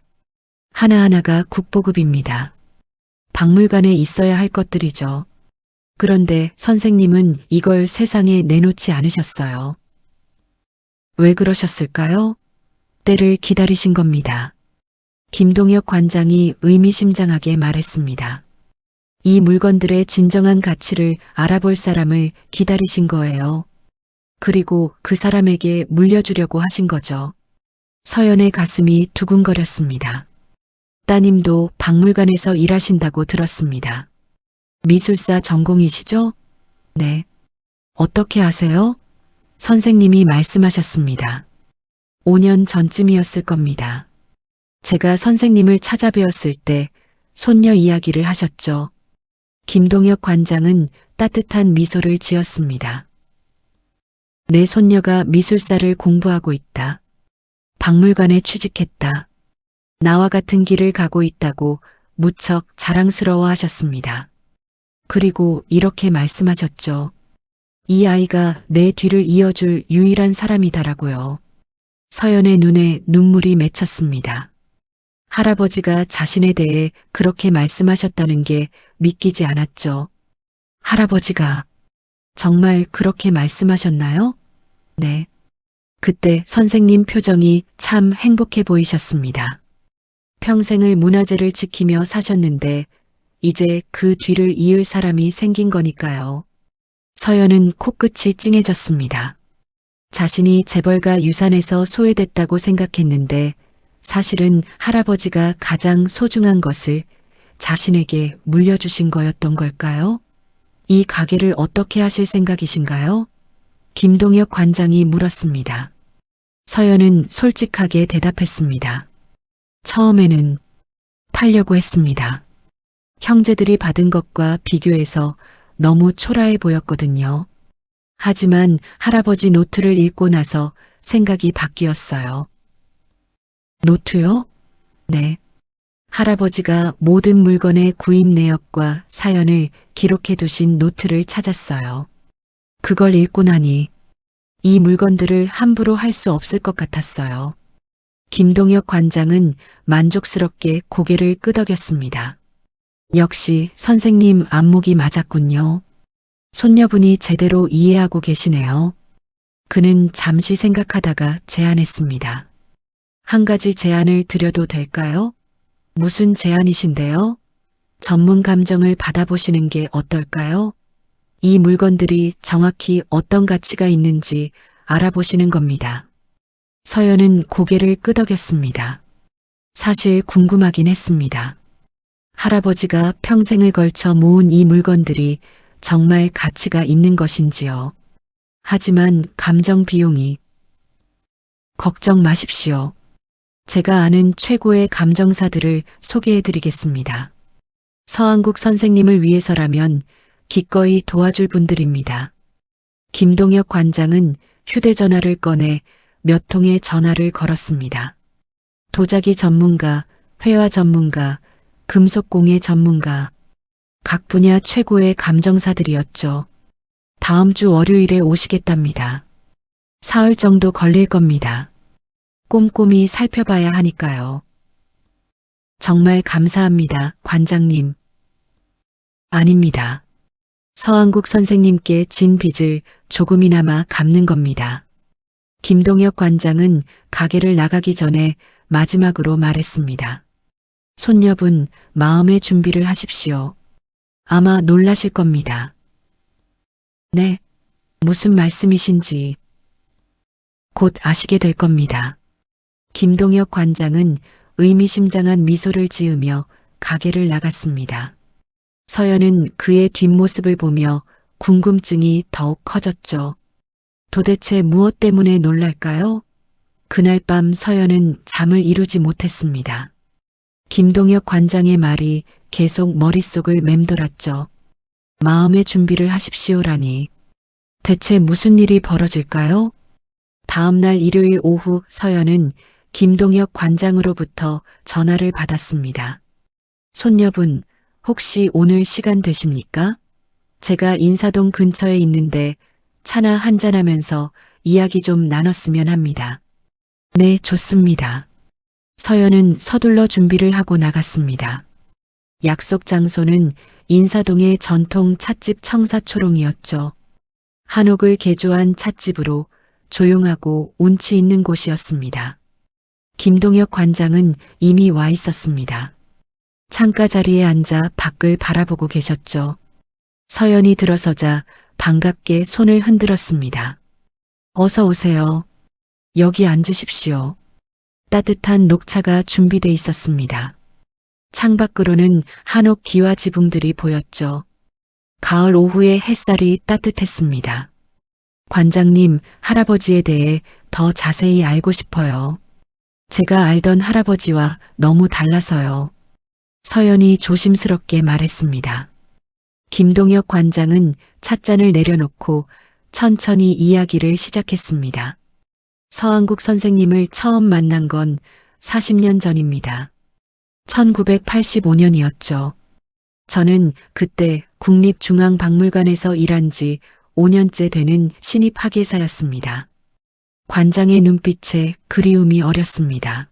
하나하나가 국보급입니다. 박물관에 있어야 할 것들이죠. 그런데 선생님은 이걸 세상에 내놓지 않으셨어요. 왜 그러셨을까요? 때를 기다리신 겁니다. 김동혁 관장이 의미심장하게 말했습니다. 이 물건들의 진정한 가치를 알아볼 사람을 기다리신 거예요. 그리고 그 사람에게 물려주려고 하신 거죠. 서연의 가슴이 두근거렸습니다. 따님도 박물관에서 일하신다고 들었습니다. 미술사 전공이시죠? 네. 어떻게 아세요? 선생님이 말씀하셨습니다. 5년 전쯤이었을 겁니다. 제가 선생님을 찾아뵈었을 때 손녀 이야기를 하셨죠. 김동혁 관장은 따뜻한 미소를 지었습니다. 내 손녀가 미술사를 공부하고 있다. 박물관에 취직했다. 나와 같은 길을 가고 있다고 무척 자랑스러워 하셨습니다. 그리고 이렇게 말씀하셨죠. 이 아이가 내 뒤를 이어줄 유일한 사람이다라고요. 서연의 눈에 눈물이 맺혔습니다. 할아버지가 자신에 대해 그렇게 말씀하셨다는 게 믿기지 않았죠. 할아버지가 정말 그렇게 말씀하셨나요? 네. 그때 선생님 표정이 참 행복해 보이셨습니다. 평생을 문화재를 지키며 사셨는데 이제 그 뒤를 이을 사람이 생긴 거니까요. 서연은 코끝이 찡해졌습니다. 자신이 재벌가 유산에서 소외됐다고 생각했는데 사실은 할아버지가 가장 소중한 것을 자신에게 물려주신 거였던 걸까요? 이 가게를 어떻게 하실 생각이신가요? 김동혁 관장이 물었습니다. 서연은 솔직하게 대답했습니다. 처음에는 팔려고 했습니다. 형제들이 받은 것과 비교해서 너무 초라해 보였거든요. 하지만 할아버지 노트를 읽고 나서 생각이 바뀌었어요. 노트요? 네. 할아버지가 모든 물건의 구입 내역과 사연을 기록해 두신 노트를 찾았어요. 그걸 읽고 나니 이 물건들을 함부로 할 수 없을 것 같았어요. 김동혁 관장은 만족스럽게 고개를 끄덕였습니다. 역시 선생님 안목이 맞았군요. 손녀분이 제대로 이해하고 계시네요. 그는 잠시 생각하다가 제안했습니다. 한 가지 제안을 드려도 될까요? 무슨 제안이신데요? 전문 감정을 받아보시는 게 어떨까요? 이 물건들이 정확히 어떤 가치가 있는지 알아보시는 겁니다. 서연은 고개를 끄덕였습니다. 사실 궁금하긴 했습니다. 할아버지가 평생을 걸쳐 모은 이 물건들이 정말 가치가 있는 것인지요. 하지만 감정 비용이 걱정 마십시오. 제가 아는 최고의 감정사들을 소개해 드리겠습니다. 서한국 선생님을 위해서라면 기꺼이 도와줄 분들입니다. 김동혁 관장은 휴대전화를 꺼내 몇 통의 전화를 걸었습니다. 도자기 전문가, 회화 전문가, 금속공예 전문가, 각 분야 최고의 감정사들이었죠. 다음 주 월요일에 오시겠답니다. 사흘 정도 걸릴 겁니다. 꼼꼼히 살펴봐야 하니까요. 정말 감사합니다, 관장님. 아닙니다. 서한국 선생님께 진 빚을 조금이나마 갚는 겁니다. 김동혁 관장은 가게를 나가기 전에 마지막으로 말했습니다. 손녀분, 마음의 준비를 하십시오. 아마 놀라실 겁니다. 네, 무슨 말씀이신지 곧 아시게 될 겁니다. 김동혁 관장은 의미심장한 미소를 지으며 가게를 나갔습니다. 서연은 그의 뒷모습을 보며 궁금증이 더욱 커졌죠. 도대체 무엇 때문에 놀랄까요? 그날 밤 서연은 잠을 이루지 못했습니다. 김동혁 관장의 말이 계속 머릿속을 맴돌았죠. 마음의 준비를 하십시오라니. 대체 무슨 일이 벌어질까요? 다음 날 일요일 오후 서연은 김동혁 관장으로부터 전화를 받았습니다. 손녀분, 혹시 오늘 시간 되십니까? 제가 인사동 근처에 있는데 차나 한잔하면서 이야기 좀 나눴으면 합니다. 네, 좋습니다. 서연은 서둘러 준비를 하고 나갔습니다. 약속 장소는 인사동의 전통 찻집 청사초롱이었죠. 한옥을 개조한 찻집으로 조용하고 운치 있는 곳이었습니다. 김동혁 관장은 이미 와 있었습니다. 창가 자리에 앉아 밖을 바라보고 계셨죠. 서연이 들어서자 반갑게 손을 흔들었습니다. 어서 오세요. 여기 앉으십시오. 따뜻한 녹차가 준비돼 있었습니다. 창밖으로는 한옥 기와 지붕들이 보였죠. 가을 오후의 햇살이 따뜻했습니다. 관장님, 할아버지에 대해 더 자세히 알고 싶어요. 제가 알던 할아버지와 너무 달라서요. 서연이 조심스럽게 말했습니다. 김동혁 관장은 찻잔을 내려놓고 천천히 이야기를 시작했습니다. 서한국 선생님을 처음 만난 건 40년 전입니다. 1985년이었죠. 저는 그때 국립중앙박물관에서 일한 지 5년째 되는 신입 학예사였습니다. 관장의 눈빛에 그리움이 어렸습니다.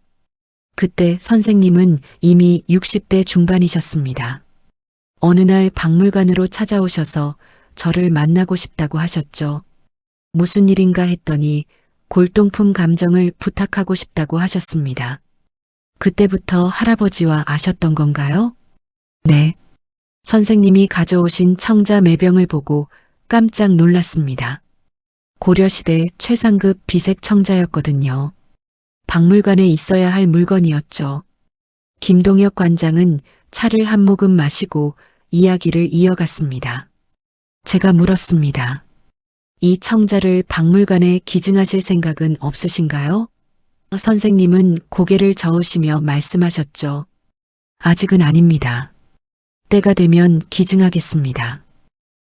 그때 선생님은 이미 60대 중반이셨습니다. 어느 날 박물관으로 찾아오셔서 저를 만나고 싶다고 하셨죠. 무슨 일인가 했더니 골동품 감정을 부탁하고 싶다고 하셨습니다. 그때부터 할아버지와 아셨던 건가요? 네. 선생님이 가져오신 청자 매병을 보고 깜짝 놀랐습니다. 고려시대 최상급 비색 청자였거든요. 박물관에 있어야 할 물건이었죠. 김동혁 관장은 차를 한 모금 마시고 이야기를 이어갔습니다. 제가 물었습니다. 이 청자를 박물관에 기증하실 생각은 없으신가요? 선생님은 고개를 저으시며 말씀하셨죠. 아직은 아닙니다. 때가 되면 기증하겠습니다.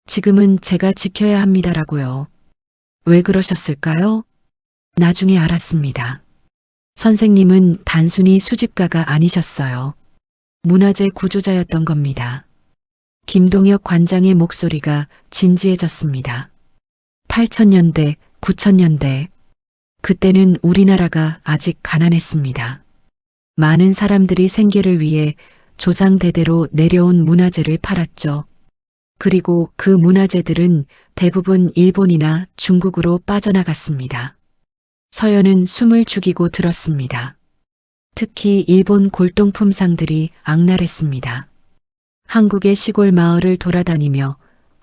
지금은 제가 지켜야 합니다라고요. 왜 그러셨을까요? 나중에 알았습니다. 선생님은 단순히 수집가가 아니셨어요. 문화재 구조자였던 겁니다. 김동혁 관장의 목소리가 진지해졌습니다. 8000년대, 9000년대. 그때는 우리나라가 아직 가난했습니다. 많은 사람들이 생계를 위해 조상 대대로 내려온 문화재를 팔았죠. 그리고 그 문화재들은 대부분 일본이나 중국으로 빠져나갔습니다. 서연은 숨을 죽이고 들었습니다. 특히 일본 골동품상들이 악랄했습니다. 한국의 시골 마을을 돌아다니며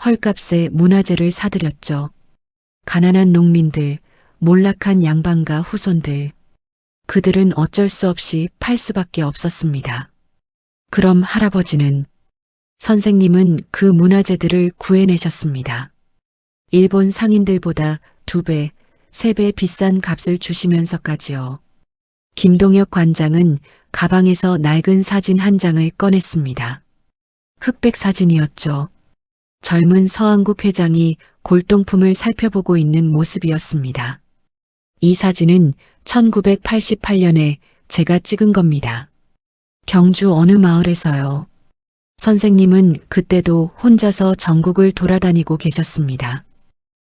헐값에 문화재를 사들였죠. 가난한 농민들, 몰락한 양반과 후손들. 그들은 어쩔 수 없이 팔 수밖에 없었습니다. 그럼 할아버지는, 선생님은 그 문화재들을 구해내셨습니다. 일본 상인들보다 2배, 3배 비싼 값을 주시면서까지요. 김동혁 관장은 가방에서 낡은 사진 한 장을 꺼냈습니다. 흑백 사진이었죠. 젊은 서한국 회장이 골동품을 살펴보고 있는 모습이었습니다. 이 사진은 1988년에 제가 찍은 겁니다. 경주 어느 마을에서요. 선생님은 그때도 혼자서 전국을 돌아다니고 계셨습니다.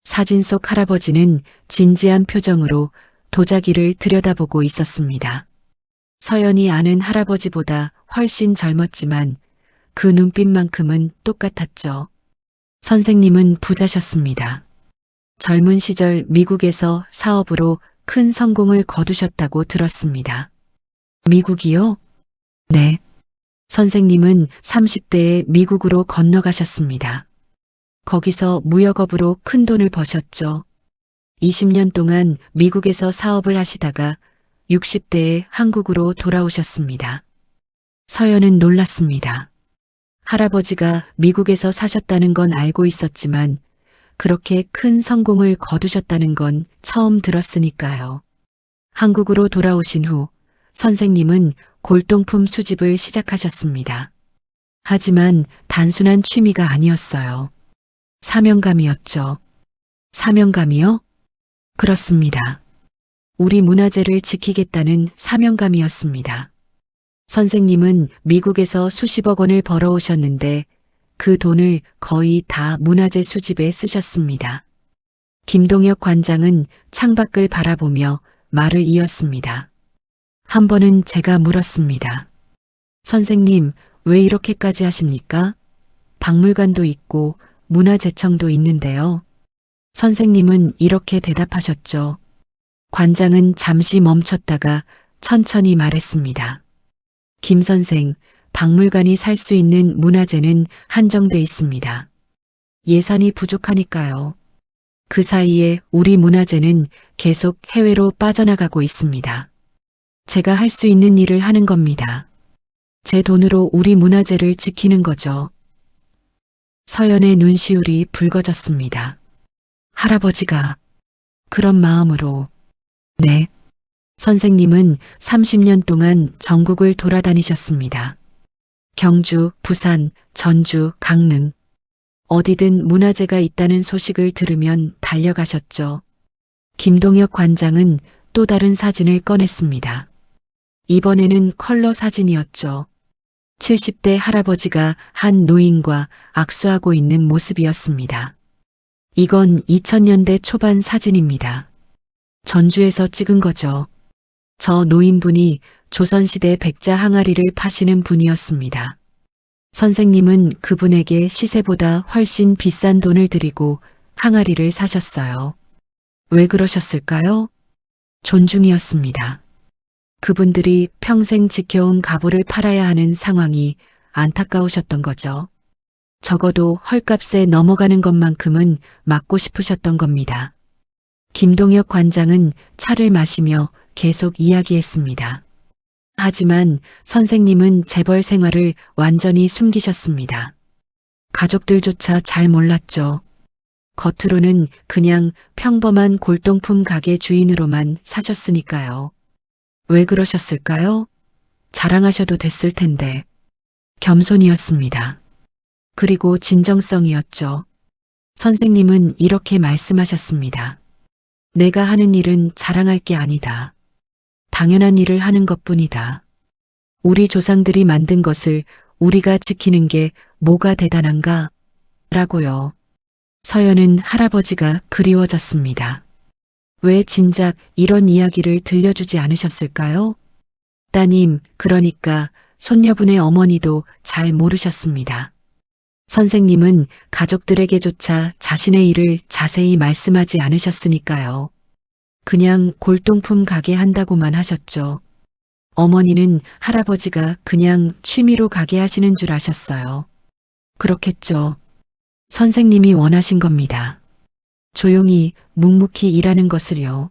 사진 속 할아버지는 진지한 표정으로 도자기를 들여다보고 있었습니다. 서연이 아는 할아버지보다 훨씬 젊었지만 그 눈빛만큼은 똑같았죠. 선생님은 부자셨습니다. 젊은 시절 미국에서 사업으로 큰 성공을 거두셨다고 들었습니다. 미국이요? 네. 선생님은 30대에 미국으로 건너가셨습니다. 거기서 무역업으로 큰 돈을 버셨죠. 20년 동안 미국에서 사업을 하시다가 60대에 한국으로 돌아오셨습니다. 서연은 놀랐습니다. 할아버지가 미국에서 사셨다는 건 알고 있었지만 그렇게 큰 성공을 거두셨다는 건 처음 들었으니까요. 한국으로 돌아오신 후 선생님은 골동품 수집을 시작하셨습니다. 하지만 단순한 취미가 아니었어요. 사명감이었죠. 사명감이요? 그렇습니다. 우리 문화재를 지키겠다는 사명감이었습니다. 선생님은 미국에서 수십억 원을 벌어오셨는데 그 돈을 거의 다 문화재 수집에 쓰셨습니다. 김동혁 관장은 창밖을 바라보며 말을 이었습니다. 한 번은 제가 물었습니다. 선생님, 왜 이렇게까지 하십니까? 박물관도 있고 문화재청도 있는데요. 선생님은 이렇게 대답하셨죠. 관장은 잠시 멈췄다가 천천히 말했습니다. 김 선생, 박물관이 살 수 있는 문화재는 한정돼 있습니다. 예산이 부족하니까요. 그 사이에 우리 문화재는 계속 해외로 빠져나가고 있습니다. 제가 할 수 있는 일을 하는 겁니다. 제 돈으로 우리 문화재를 지키는 거죠. 서연의 눈시울이 붉어졌습니다. 할아버지가 그런 마음으로, 네. 선생님은 30년 동안 전국을 돌아다니셨습니다. 경주, 부산, 전주, 강릉. 어디든 문화재가 있다는 소식을 들으면 달려가셨죠. 김동혁 관장은 또 다른 사진을 꺼냈습니다. 이번에는 컬러 사진이었죠. 70대 할아버지가 한 노인과 악수하고 있는 모습이었습니다. 이건 2000년대 초반 사진입니다. 전주에서 찍은 거죠. 저 노인분이 조선시대 백자 항아리를 파시는 분이었습니다. 선생님은 그분에게 시세보다 훨씬 비싼 돈을 들이고 항아리를 사셨어요. 왜 그러셨을까요? 존중이었습니다. 그분들이 평생 지켜온 가보를 팔아야 하는 상황이 안타까우셨던 거죠. 적어도 헐값에 넘어가는 것만큼은 막고 싶으셨던 겁니다. 김동혁 관장은 차를 마시며 계속 이야기했습니다. 하지만 선생님은 재벌 생활을 완전히 숨기셨습니다. 가족들조차 잘 몰랐죠. 겉으로는 그냥 평범한 골동품 가게 주인으로만 사셨으니까요. 왜 그러셨을까요? 자랑하셔도 됐을 텐데. 겸손이었습니다. 그리고 진정성이었죠. 선생님은 이렇게 말씀하셨습니다. 내가 하는 일은 자랑할 게 아니다. 당연한 일을 하는 것뿐이다. 우리 조상들이 만든 것을 우리가 지키는 게 뭐가 대단한가? 라고요. 서연은 할아버지가 그리워졌습니다. 왜 진작 이런 이야기를 들려주지 않으셨을까요? 따님, 그러니까 손녀분의 어머니도 잘 모르셨습니다. 선생님은 가족들에게조차 자신의 일을 자세히 말씀하지 않으셨으니까요. 그냥 골동품 가게 한다고만 하셨죠. 어머니는 할아버지가 그냥 취미로 가게 하시는 줄 아셨어요. 그렇겠죠. 선생님이 원하신 겁니다. 조용히 묵묵히 일하는 것을요.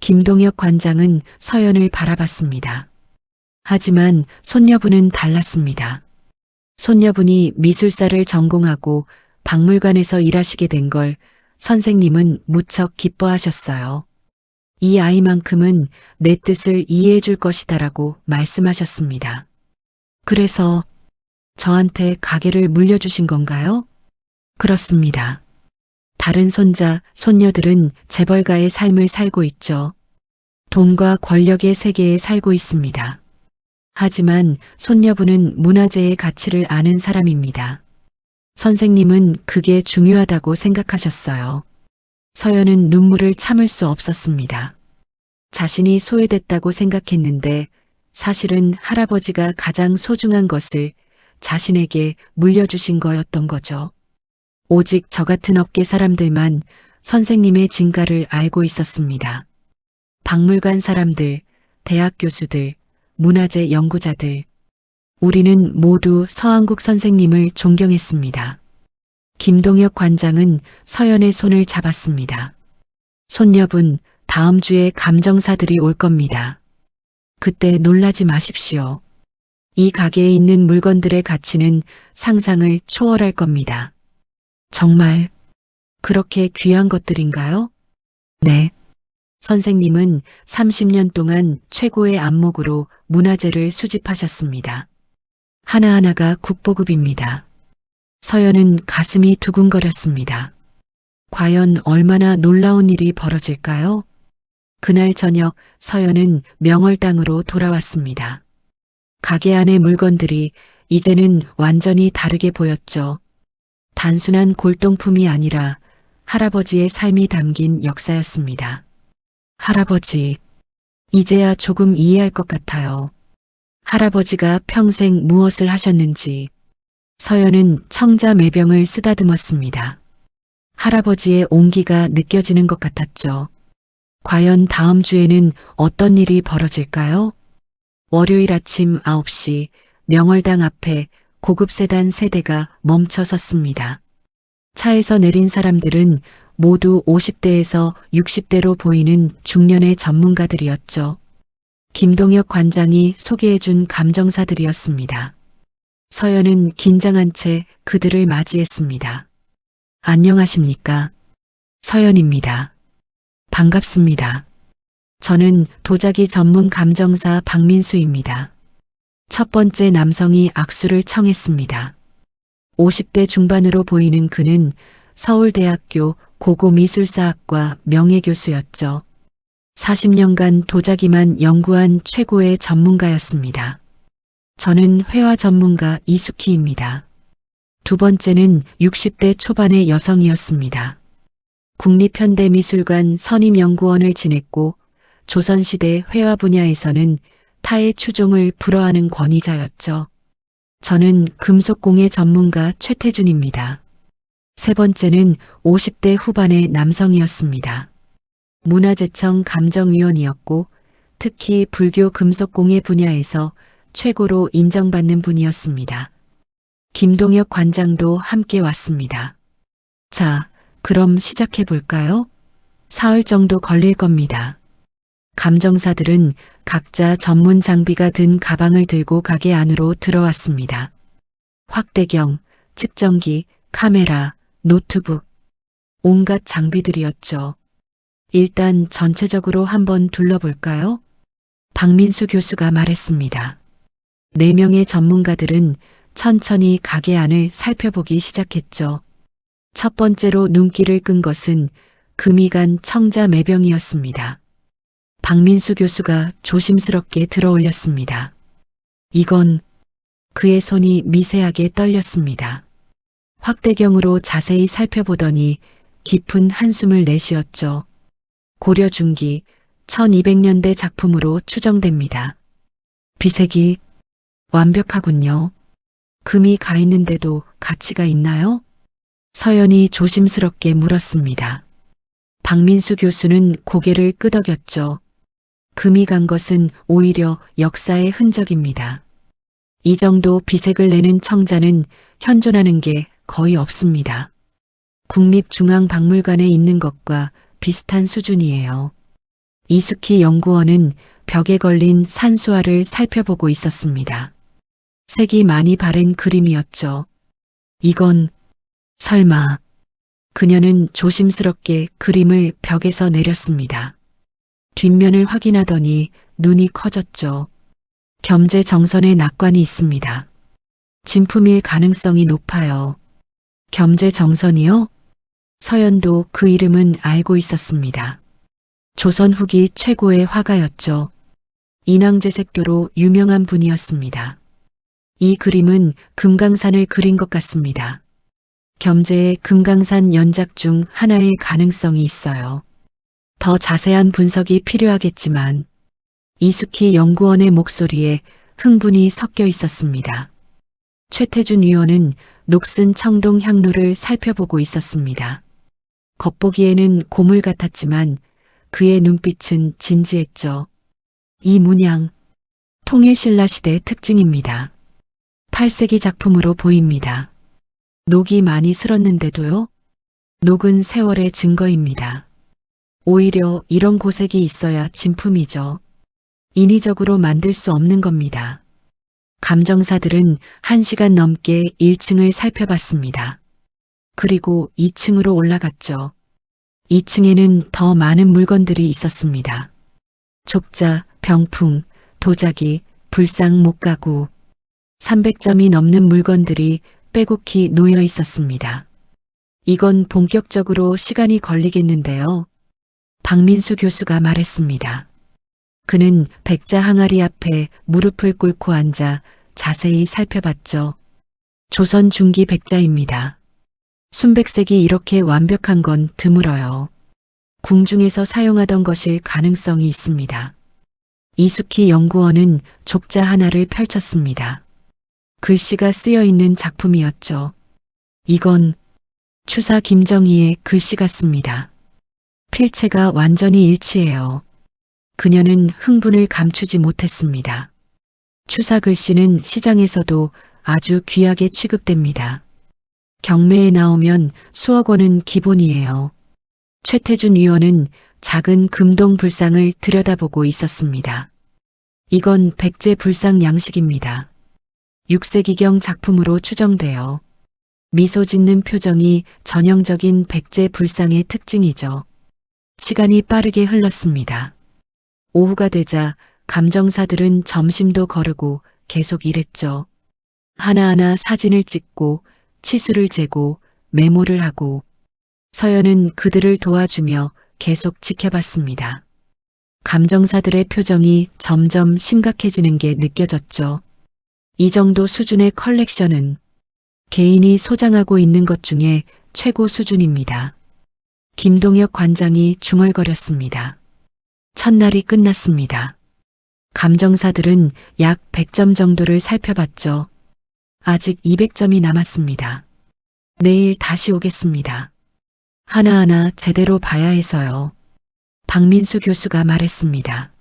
김동혁 관장은 서연을 바라봤습니다. 하지만 손녀분은 달랐습니다. 손녀분이 미술사를 전공하고 박물관에서 일하시게 된 걸 선생님은 무척 기뻐하셨어요. 이 아이만큼은 내 뜻을 이해해 줄 것이다라고 말씀하셨습니다. 그래서 저한테 가게를 물려주신 건가요? 그렇습니다. 다른 손자, 손녀들은 재벌가의 삶을 살고 있죠. 돈과 권력의 세계에 살고 있습니다. 하지만 손녀분은 문화재의 가치를 아는 사람입니다. 선생님은 그게 중요하다고 생각하셨어요. 서연은 눈물을 참을 수 없었습니다. 자신이 소외됐다고 생각했는데 사실은 할아버지가 가장 소중한 것을 자신에게 물려주신 거였던 거죠. 오직 저 같은 업계 사람들만 선생님의 진가를 알고 있었습니다. 박물관 사람들, 대학 교수들, 문화재 연구자들, 우리는 모두 서한국 선생님을 존경했습니다. 김동혁 관장은 서연의 손을 잡았습니다. 손녀분, 다음 주에 감정사들이 올 겁니다. 그때 놀라지 마십시오. 이 가게에 있는 물건들의 가치는 상상을 초월할 겁니다. 정말 그렇게 귀한 것들인가요? 네. 선생님은 30년 동안 최고의 안목으로 문화재를 수집하셨습니다. 하나하나가 국보급입니다. 서연은 가슴이 두근거렸습니다. 과연 얼마나 놀라운 일이 벌어질까요? 그날 저녁 서연은 명월당으로 돌아왔습니다. 가게 안의 물건들이 이제는 완전히 다르게 보였죠. 단순한 골동품이 아니라 할아버지의 삶이 담긴 역사였습니다. 할아버지, 이제야 조금 이해할 것 같아요. 할아버지가 평생 무엇을 하셨는지. 서연은 청자 매병을 쓰다듬었습니다. 할아버지의 온기가 느껴지는 것 같았죠. 과연 다음 주에는 어떤 일이 벌어질까요? 월요일 아침 9시 명월당 앞에 고급 세단 세대가 멈춰 섰습니다. 차에서 내린 사람들은 모두 50대에서 60대로 보이는 중년의 전문가들이었죠. 김동혁 관장이 소개해준 감정사들이었습니다. 서연은 긴장한 채 그들을 맞이했습니다. 안녕하십니까? 서연입니다. 반갑습니다. 저는 도자기 전문 감정사 박민수입니다. 첫 번째 남성이 악수를 청했습니다. 50대 중반으로 보이는 그는 서울대학교 고고미술사학과 명예교수였죠. 40년간 도자기만 연구한 최고의 전문가였습니다. 저는 회화 전문가 이수키입니다. 두 번째는 60대 초반의 여성이었습니다. 국립현대미술관 선임연구원을 지냈고 조선시대 회화 분야에서는 타의 추종을 불허하는 권위자였죠. 저는 금속공예 전문가 최태준입니다. 세 번째는 50대 후반의 남성이었습니다. 문화재청 감정위원이었고 특히 불교 금속공예 분야에서 최고로 인정받는 분이었습니다. 김동혁 관장도 함께 왔습니다. 자, 그럼 시작해 볼까요? 사흘 정도 걸릴 겁니다. 감정사들은 각자 전문 장비가 든 가방을 들고 가게 안으로 들어왔습니다. 확대경, 측정기, 카메라, 노트북, 온갖 장비들이었죠. 일단 전체적으로 한번 둘러볼까요? 박민수 교수가 말했습니다. 4명의 전문가들은 천천히 가게 안을 살펴보기 시작했죠. 첫 번째로 눈길을 끈 것은 금이 간 청자 매병이었습니다. 박민수 교수가 조심스럽게 들어올렸습니다. 이건 그의 손이 미세하게 떨렸습니다. 확대경으로 자세히 살펴보더니 깊은 한숨을 내쉬었죠. 고려 중기 1200년대 작품으로 추정됩니다. 비색이 완벽하군요. 금이 가 있는데도 가치가 있나요? 서연이 조심스럽게 물었습니다. 박민수 교수는 고개를 끄덕였죠. 금이 간 것은 오히려 역사의 흔적입니다. 이 정도 비색을 내는 청자는 현존하는 게 거의 없습니다. 국립중앙박물관에 있는 것과 비슷한 수준이에요. 이숙희 연구원은 벽에 걸린 산수화를 살펴보고 있었습니다. 색이 많이 바랜 그림이었죠. 이건 설마. 그녀는 조심스럽게 그림을 벽에서 내렸습니다. 뒷면을 확인하더니 눈이 커졌죠. 겸재정선의 낙관이 있습니다. 진품일 가능성이 높아요. 겸재정선이요? 서연도 그 이름은 알고 있었습니다. 조선 후기 최고의 화가였죠. 인왕제색도로 유명한 분이었습니다. 이 그림은 금강산을 그린 것 같습니다. 겸재의 금강산 연작 중 하나일 가능성이 있어요. 더 자세한 분석이 필요하겠지만 이숙희 연구원의 목소리에 흥분이 섞여 있었습니다. 최태준 위원은 녹슨 청동 향로를 살펴보고 있었습니다. 겉보기에는 고물 같았지만 그의 눈빛은 진지했죠. 이 문양, 통일신라시대 특징입니다. 8세기 작품으로 보입니다. 녹이 많이 슬었는데도요? 녹은 세월의 증거입니다. 오히려 이런 고색이 있어야 진품이죠. 인위적으로 만들 수 없는 겁니다. 감정사들은 1시간 넘게 1층을 살펴봤습니다. 그리고 2층으로 올라갔죠. 2층에는 더 많은 물건들이 있었습니다. 족자, 병풍, 도자기, 불상 목가구, 300점이 넘는 물건들이 빼곡히 놓여 있었습니다. 이건 본격적으로 시간이 걸리겠는데요. 박민수 교수가 말했습니다. 그는 백자 항아리 앞에 무릎을 꿇고 앉아 자세히 살펴봤죠. 조선 중기 백자입니다. 순백색이 이렇게 완벽한 건 드물어요. 궁중에서 사용하던 것일 가능성이 있습니다. 이숙희 연구원은 족자 하나를 펼쳤습니다. 글씨가 쓰여 있는 작품이었죠. 이건 추사 김정희의 글씨 같습니다. 필체가 완전히 일치해요. 그녀는 흥분을 감추지 못했습니다. 추사 글씨는 시장에서도 아주 귀하게 취급됩니다. 경매에 나오면 수억 원은 기본이에요. 최태준 위원은 작은 금동 불상을 들여다보고 있었습니다. 이건 백제 불상 양식입니다. 6세기경 작품으로 추정돼요. 미소 짓는 표정이 전형적인 백제 불상의 특징이죠. 시간이 빠르게 흘렀습니다. 오후가 되자 감정사들은 점심도 거르고 계속 일했죠. 하나하나 사진을 찍고 치수를 재고 메모를 하고 서연은 그들을 도와주며 계속 지켜봤습니다. 감정사들의 표정이 점점 심각해지는 게 느껴졌죠. 이 정도 수준의 컬렉션은 개인이 소장하고 있는 것 중에 최고 수준입니다. 김동혁 관장이 중얼거렸습니다. 첫날이 끝났습니다. 감정사들은 약 100점 정도를 살펴봤죠. 아직 200점이 남았습니다. 내일 다시 오겠습니다. 하나하나 제대로 봐야 해서요. 박민수 교수가 말했습니다.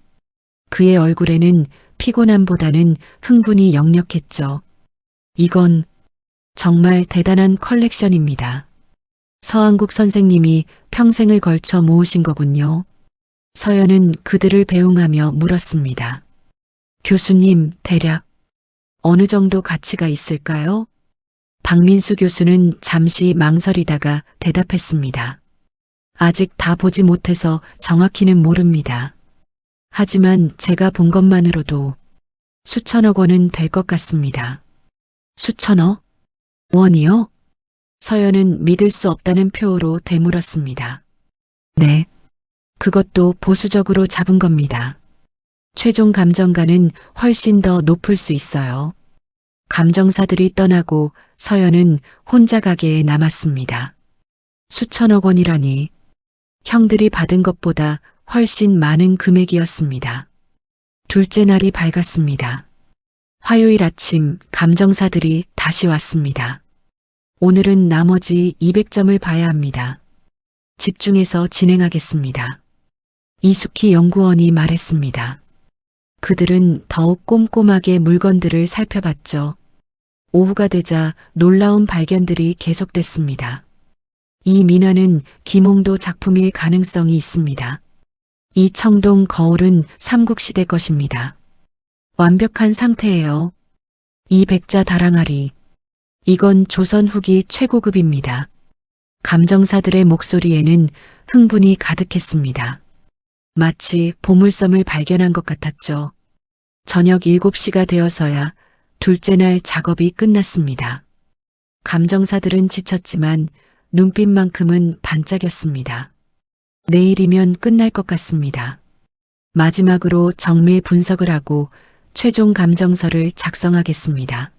그의 얼굴에는 피곤함보다는 흥분이 역력했죠. 이건 정말 대단한 컬렉션입니다. 서한국 선생님이 평생을 걸쳐 모으신 거군요. 서연은 그들을 배웅하며 물었습니다. 교수님, 대략 어느 정도 가치가 있을까요? 박민수 교수는 잠시 망설이다가 대답했습니다. 아직 다 보지 못해서 정확히는 모릅니다. 하지만 제가 본 것만으로도 수천억 원은 될 것 같습니다. 수천억? 원이요? 서연은 믿을 수 없다는 표로 되물었습니다. 네. 그것도 보수적으로 잡은 겁니다. 최종 감정가는 훨씬 더 높을 수 있어요. 감정사들이 떠나고 서연은 혼자 가게에 남았습니다. 수천억 원이라니 형들이 받은 것보다 훨씬 많은 금액이었습니다. 둘째 날이 밝았습니다. 화요일 아침 감정사들이 다시 왔습니다. 오늘은 나머지 200점을 봐야 합니다. 집중해서 진행하겠습니다. 이숙희 연구원이 말했습니다. 그들은 더욱 꼼꼼하게 물건들을 살펴봤죠. 오후가 되자 놀라운 발견들이 계속됐습니다. 이 민화는 김홍도 작품일 가능성이 있습니다. 이 청동 거울은 삼국시대 것입니다. 완벽한 상태예요. 이 백자 다랑아리. 이건 조선 후기 최고급입니다. 감정사들의 목소리에는 흥분이 가득했습니다. 마치 보물섬을 발견한 것 같았죠. 저녁 7시가 되어서야 둘째 날 작업이 끝났습니다. 감정사들은 지쳤지만 눈빛만큼은 반짝였습니다. 내일이면 끝날 것 같습니다. 마지막으로 정밀 분석을 하고 최종 감정서를 작성하겠습니다.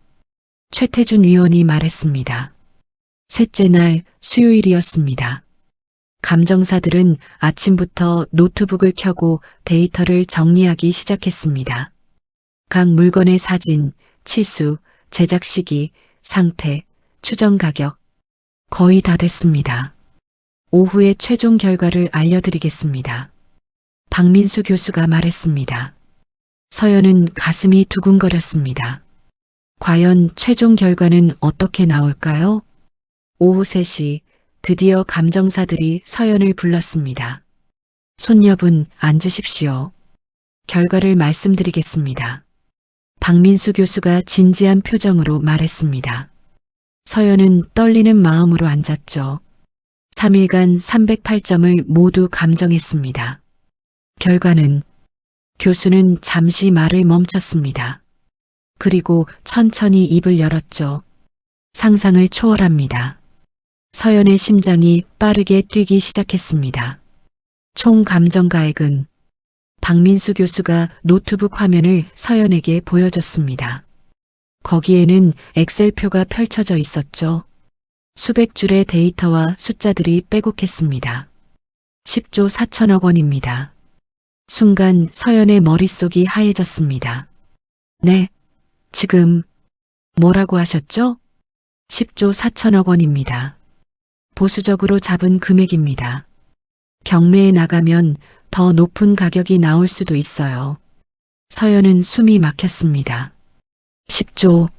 최태준 위원이 말했습니다. 셋째 날 수요일이었습니다. 감정사들은 아침부터 노트북을 켜고 데이터를 정리하기 시작했습니다. 각 물건의 사진, 치수, 제작 시기, 상태, 추정 가격. 거의 다 됐습니다. 오후에 최종 결과를 알려드리겠습니다. 박민수 교수가 말했습니다. 서연은 가슴이 두근거렸습니다. 과연 최종 결과는 어떻게 나올까요? 오후 3시 드디어 감정사들이 서연을 불렀습니다. 손녀분 앉으십시오. 결과를 말씀드리겠습니다. 박민수 교수가 진지한 표정으로 말했습니다. 서연은 떨리는 마음으로 앉았죠. 3일간 308점을 모두 감정했습니다. 결과는 교수는 잠시 말을 멈췄습니다. 그리고 천천히 입을 열었죠. 상상을 초월합니다. 서연의 심장이 빠르게 뛰기 시작했습니다. 총 감정가액은 박민수 교수가 노트북 화면을 서연에게 보여줬습니다. 거기에는 엑셀표가 펼쳐져 있었죠. 수백 줄의 데이터와 숫자들이 빼곡했습니다. 10조 4천억 원입니다. 순간 서연의 머릿속이 하얘졌습니다. 네, 지금 뭐라고 하셨죠? 10조 4천억 원입니다. 보수적으로 잡은 금액입니다. 경매에 나가면 더 높은 가격이 나올 수도 있어요. 서연은 숨이 막혔습니다. 10조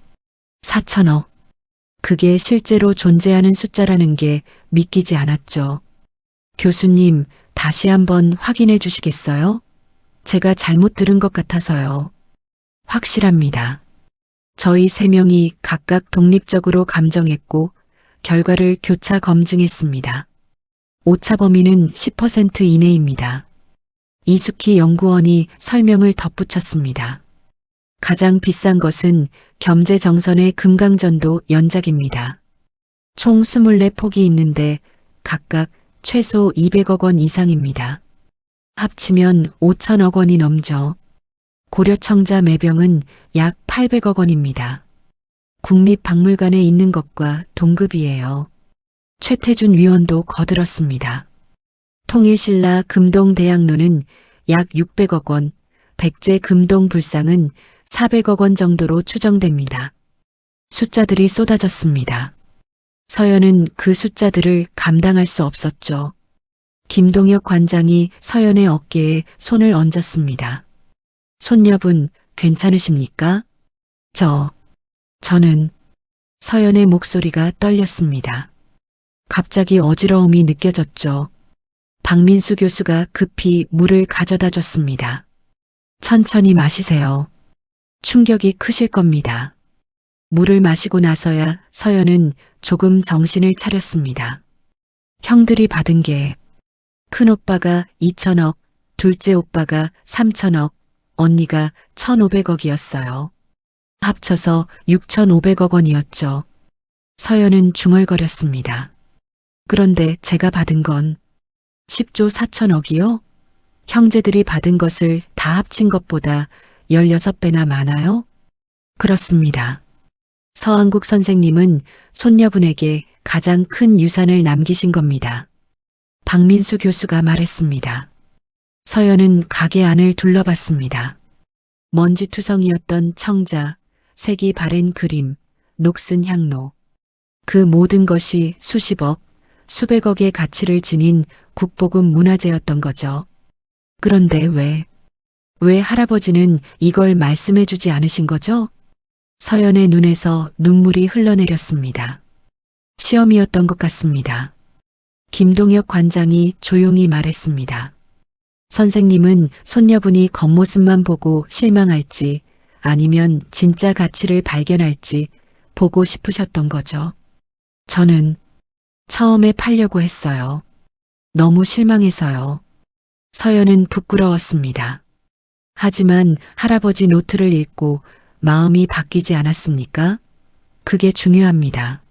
4천억. 그게 실제로 존재하는 숫자라는 게 믿기지 않았죠. 교수님, 다시 한번 확인해 주시겠어요? 제가 잘못 들은 것 같아서요. 확실합니다. 저희 3명이 각각 독립적으로 감정했고 결과를 교차 검증했습니다. 오차 범위는 10% 이내입니다. 이숙희 연구원이 설명을 덧붙였습니다. 가장 비싼 것은 겸재정선의 금강전도 연작입니다. 총 24폭이 있는데 각각 최소 200억 원 이상입니다. 합치면 5천억 원이 넘죠. 고려청자 매병은 약 800억 원입니다. 국립박물관에 있는 것과 동급이에요. 최태준 위원도 거들었습니다. 통일신라 금동대학로는 약 600억 원, 백제 금동불상은 400억 원 정도로 추정됩니다. 숫자들이 쏟아졌습니다. 서연은 그 숫자들을 감당할 수 없었죠. 김동혁 관장이 서연의 어깨에 손을 얹었습니다. 손녀분, 괜찮으십니까? 저는 서연의 목소리가 떨렸습니다. 갑자기 어지러움이 느껴졌죠. 박민수 교수가 급히 물을 가져다 줬습니다. 천천히 마시세요. 충격이 크실 겁니다. 물을 마시고 나서야 서연은 조금 정신을 차렸습니다. 형들이 받은 게 큰오빠가 2천억, 둘째 오빠가 3천억, 언니가 1,500억이었어요. 합쳐서 6,500억 원이었죠. 서연은 중얼거렸습니다. 그런데 제가 받은 건 10조 4천억이요? 형제들이 받은 것을 다 합친 것보다 16배나 많아요? 그렇습니다. 서한국 선생님은 손녀분에게 가장 큰 유산을 남기신 겁니다. 박민수 교수가 말했습니다. 서연은 가게 안을 둘러봤습니다. 먼지투성이었던 청자, 색이 바랜 그림, 녹슨 향로. 그 모든 것이 수십억, 수백억의 가치를 지닌 국보급 문화재였던 거죠. 그런데 왜 할아버지는 이걸 말씀해 주지 않으신 거죠? 서연의 눈에서 눈물이 흘러내렸습니다. 시험이었던 것 같습니다. 김동혁 관장이 조용히 말했습니다. 선생님은 손녀분이 겉모습만 보고 실망할지 아니면 진짜 가치를 발견할지 보고 싶으셨던 거죠. 저는 처음에 팔려고 했어요. 너무 실망해서요. 서연은 부끄러웠습니다. 하지만 할아버지 노트를 읽고 마음이 바뀌지 않았습니까? 그게 중요합니다.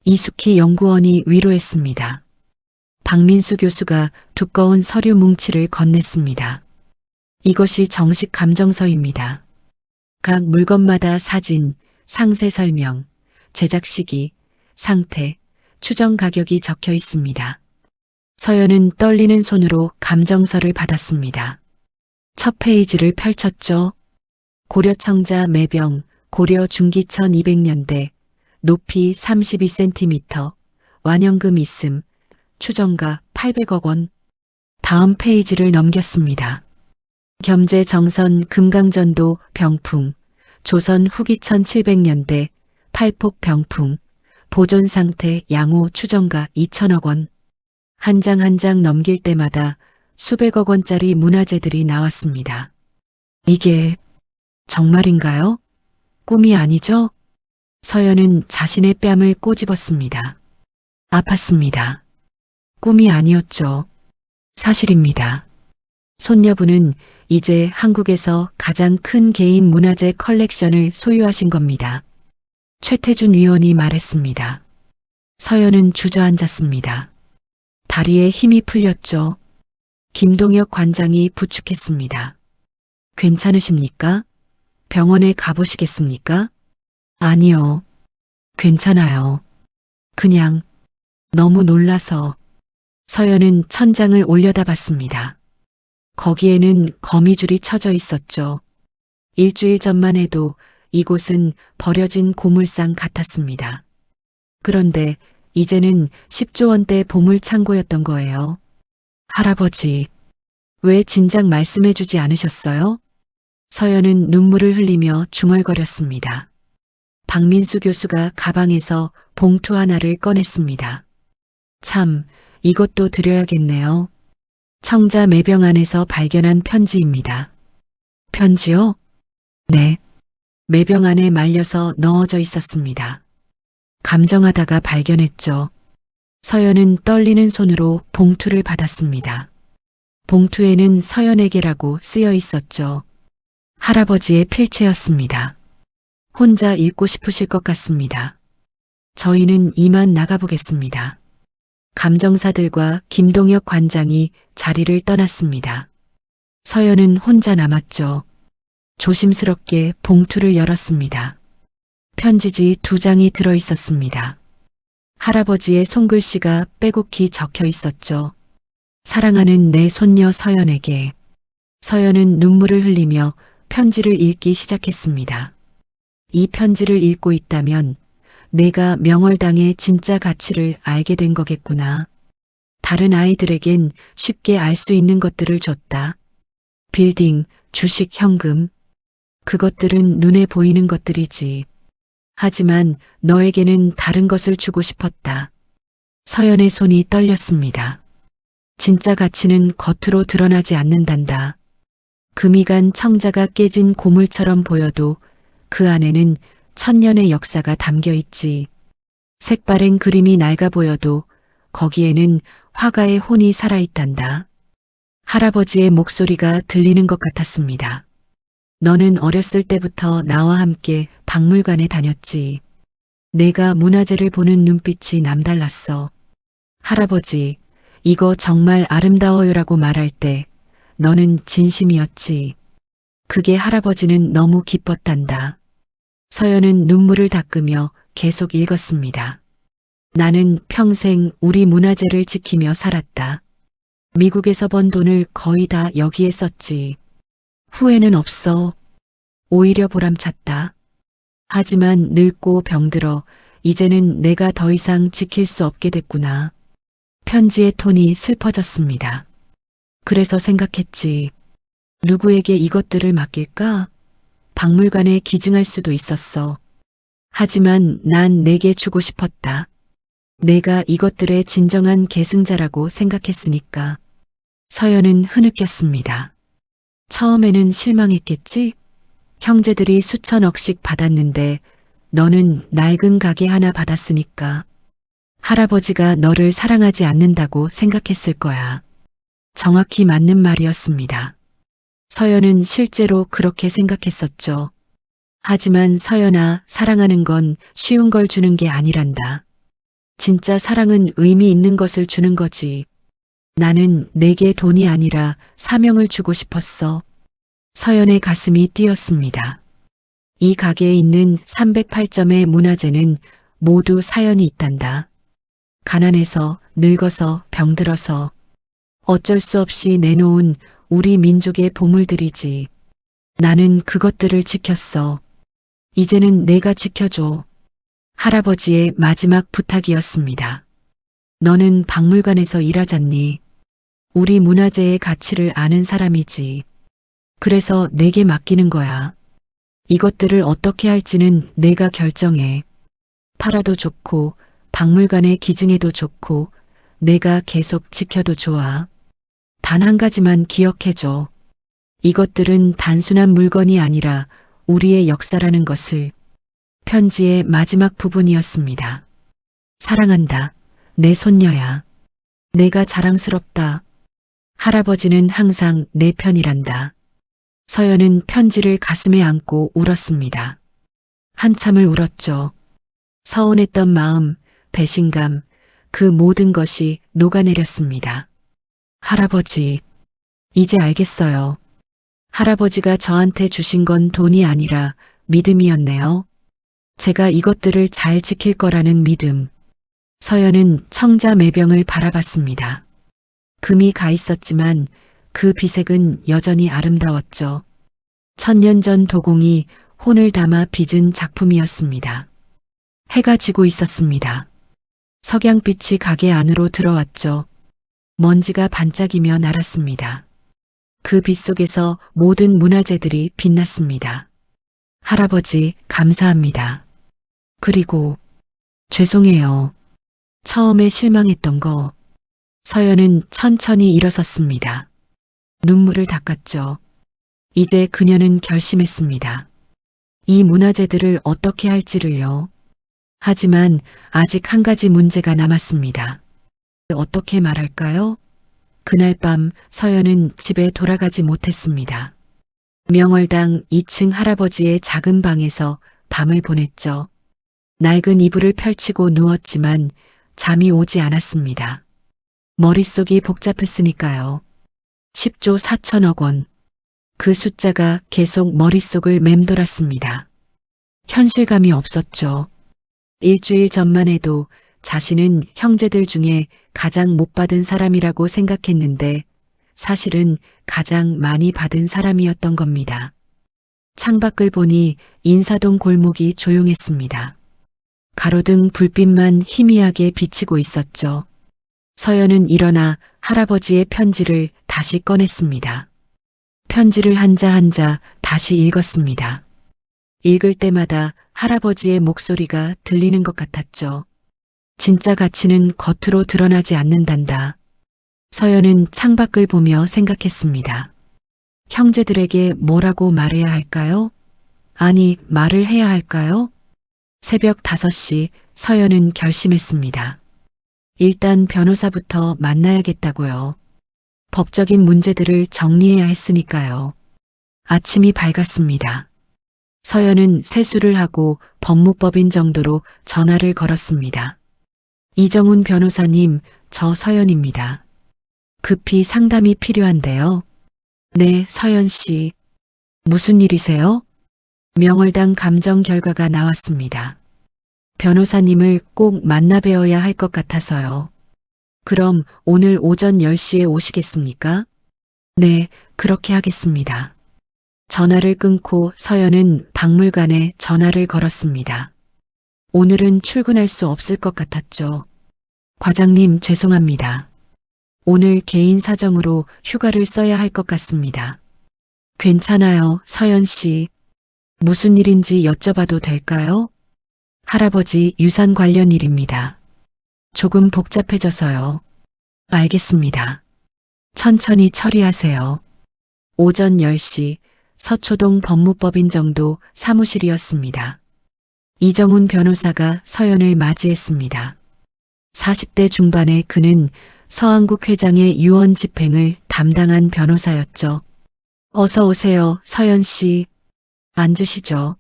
이숙희 연구원이 위로했습니다. 박민수 교수가 두꺼운 서류 뭉치를 건넸습니다. 이것이 정식 감정서입니다. 각 물건마다 사진, 상세 설명, 제작 시기, 상태, 추정 가격이 적혀 있습니다. 서연은 떨리는 손으로 감정서를 받았습니다. 첫 페이지를 펼쳤죠. 고려청자 매병, 고려 중기 1200년대, 높이 32cm, 완연금 있음, 추정가 800억 원. 다음 페이지를 넘겼습니다. 겸재 정선 금강전도 병풍, 조선 후기 1700년대, 팔폭 병풍, 보존 상태 양호 추정가 2천억 원. 한 장 한 장 넘길 때마다 수백억 원짜리 문화재들이 나왔습니다. 이게 정말인가요? 꿈이 아니죠? 서연은 자신의 뺨을 꼬집었습니다. 아팠습니다. 꿈이 아니었죠. 사실입니다. 손녀분은 이제 한국에서 가장 큰 개인 문화재 컬렉션을 소유하신 겁니다. 최태준 위원이 말했습니다. 서연은 주저앉았습니다. 다리에 힘이 풀렸죠. 김동혁 관장이 부축했습니다. 괜찮으십니까? 병원에 가보시겠습니까? 아니요. 괜찮아요. 그냥 너무 놀라서. 서연은 천장을 올려다봤습니다. 거기에는 거미줄이 쳐져 있었죠. 일주일 전만 해도 이곳은 버려진 고물상 같았습니다. 그런데 이제는 10조 원대 보물 창고였던 거예요. 할아버지, 왜 진작 말씀해 주지 않으셨어요? 서연은 눈물을 흘리며 중얼거렸습니다. 박민수 교수가 가방에서 봉투 하나를 꺼냈습니다. 참, 이것도 드려야겠네요. 청자 매병 안에서 발견한 편지입니다. 편지요? 네. 매병 안에 말려서 넣어져 있었습니다. 감정하다가 발견했죠. 서연은 떨리는 손으로 봉투를 받았습니다. 봉투에는 서연에게라고 쓰여 있었죠. 할아버지의 필체였습니다. 혼자 읽고 싶으실 것 같습니다. 저희는 이만 나가보겠습니다. 감정사들과 김동혁 관장이 자리를 떠났습니다. 서연은 혼자 남았죠. 조심스럽게 봉투를 열었습니다. 편지지 2장이 들어 있었습니다. 할아버지의 손글씨가 빼곡히 적혀 있었죠. 사랑하는 내 손녀 서연에게. 서연은 눈물을 흘리며 편지를 읽기 시작했습니다. 이 편지를 읽고 있다면 내가 명월당의 진짜 가치를 알게 된 거겠구나. 다른 아이들에겐 쉽게 알 수 있는 것들을 줬다. 빌딩, 주식, 현금. 그것들은 눈에 보이는 것들이지. 하지만 너에게는 다른 것을 주고 싶었다. 서연의 손이 떨렸습니다. 진짜 가치는 겉으로 드러나지 않는단다. 금이 간 청자가 깨진 고물처럼 보여도 그 안에는 천년의 역사가 담겨 있지. 색바랜 그림이 낡아 보여도 거기에는 화가의 혼이 살아있단다. 할아버지의 목소리가 들리는 것 같았습니다. 너는 어렸을 때부터 나와 함께 박물관에 다녔지. 내가 문화재를 보는 눈빛이 남달랐어. 할아버지, 이거 정말 아름다워요라고 말할 때 너는 진심이었지. 그게 할아버지는 너무 기뻤단다. 서연은 눈물을 닦으며 계속 읽었습니다. 나는 평생 우리 문화재를 지키며 살았다. 미국에서 번 돈을 거의 다 여기에 썼지. 후회는 없어. 오히려 보람찼다. 하지만 늙고 병들어 이제는 내가 더 이상 지킬 수 없게 됐구나. 편지의 톤이 슬퍼졌습니다. 그래서 생각했지. 누구에게 이것들을 맡길까? 박물관에 기증할 수도 있었어. 하지만 난 내게 주고 싶었다. 내가 이것들의 진정한 계승자라고 생각했으니까. 서연은 흐느꼈습니다. 처음에는 실망했겠지? 형제들이 수천억씩 받았는데 너는 낡은 가게 하나 받았으니까. 할아버지가 너를 사랑하지 않는다고 생각했을 거야. 정확히 맞는 말이었습니다. 서연은 실제로 그렇게 생각했었죠. 하지만 서연아, 사랑하는 건 쉬운 걸 주는 게 아니란다. 진짜 사랑은 의미 있는 것을 주는 거지. 나는 내게 돈이 아니라 사명을 주고 싶었어. 서연의 가슴이 뛰었습니다. 이 가게에 있는 308점의 문화재는 모두 사연이 있단다. 가난해서, 늙어서, 병들어서 어쩔 수 없이 내놓은 우리 민족의 보물들이지. 나는 그것들을 지켰어. 이제는 내가 지켜줘. 할아버지의 마지막 부탁이었습니다. 너는 박물관에서 일하잖니. 우리 문화재의 가치를 아는 사람이지. 그래서 내게 맡기는 거야. 이것들을 어떻게 할지는 내가 결정해. 팔아도 좋고 박물관에 기증해도 좋고 내가 계속 지켜도 좋아. 단 한 가지만 기억해줘. 이것들은 단순한 물건이 아니라 우리의 역사라는 것을. 편지의 마지막 부분이었습니다. 사랑한다. 내 손녀야. 내가 자랑스럽다. 할아버지는 항상 내 편이란다. 서연은 편지를 가슴에 안고 울었습니다. 한참을 울었죠. 서운했던 마음, 배신감, 그 모든 것이 녹아내렸습니다. 할아버지, 이제 알겠어요. 할아버지가 저한테 주신 건 돈이 아니라 믿음이었네요. 제가 이것들을 잘 지킬 거라는 믿음. 서연은 청자 매병을 바라봤습니다. 금이 가 있었지만 그 비색은 여전히 아름다웠죠. 천년 전 도공이 혼을 담아 빚은 작품이었습니다. 해가 지고 있었습니다. 석양빛이 가게 안으로 들어왔죠. 먼지가 반짝이며 날았습니다. 그 빛 속에서 모든 문화재들이 빛났습니다. 할아버지, 감사합니다. 그리고 죄송해요. 처음에 실망했던 거. 서연은 천천히 일어섰습니다. 눈물을 닦았죠. 이제 그녀는 결심했습니다. 이 문화재들을 어떻게 할지를요. 하지만 아직 한 가지 문제가 남았습니다. 어떻게 말할까요? 그날 밤 서연은 집에 돌아가지 못했습니다. 명월당 2층 할아버지의 작은 방에서 밤을 보냈죠. 낡은 이불을 펼치고 누웠지만 잠이 오지 않았습니다. 머릿속이 복잡했으니까요. 10조 4천억 원. 그 숫자가 계속 머릿속을 맴돌았습니다. 현실감이 없었죠. 일주일 전만 해도 자신은 형제들 중에 가장 못 받은 사람이라고 생각했는데 사실은 가장 많이 받은 사람이었던 겁니다. 창밖을 보니 인사동 골목이 조용했습니다. 가로등 불빛만 희미하게 비치고 있었죠. 서연은 일어나 할아버지의 편지를 다시 꺼냈습니다. 편지를 한자 한자 다시 읽었습니다. 읽을 때마다 할아버지의 목소리가 들리는 것 같았죠. 진짜 가치는 겉으로 드러나지 않는단다. 서연은 창밖을 보며 생각했습니다. 형제들에게 뭐라고 말해야 할까요? 아니, 말을 해야 할까요? 새벽 5시 서연은 결심했습니다. 일단 변호사부터 만나야겠다고요. 법적인 문제들을 정리해야 했으니까요. 아침이 밝았습니다. 서연은 세수를 하고 법무법인 정도로 전화를 걸었습니다. 이정훈 변호사님, 저 서연입니다. 급히 상담이 필요한데요. 네, 서연 씨. 무슨 일이세요? 명월당 감정 결과가 나왔습니다. 변호사님을 꼭 만나 뵈어야 할 것 같아서요. 그럼 오늘 오전 10시에 오시겠습니까? 네, 그렇게 하겠습니다. 전화를 끊고 서연은 박물관에 전화를 걸었습니다. 오늘은 출근할 수 없을 것 같았죠. 과장님, 죄송합니다. 오늘 개인 사정으로 휴가를 써야 할 것 같습니다. 괜찮아요, 서연 씨. 무슨 일인지 여쭤봐도 될까요? 할아버지 유산 관련 일입니다. 조금 복잡해져서요. 알겠습니다. 천천히 처리하세요. 오전 10시 서초동 법무법인 정도 사무실이었습니다. 이정훈 변호사가 서연을 맞이했습니다. 40대 중반의 그는 서한국 회장의 유언 집행을 담당한 변호사였죠. 어서 오세요, 서연 씨. 앉으시죠.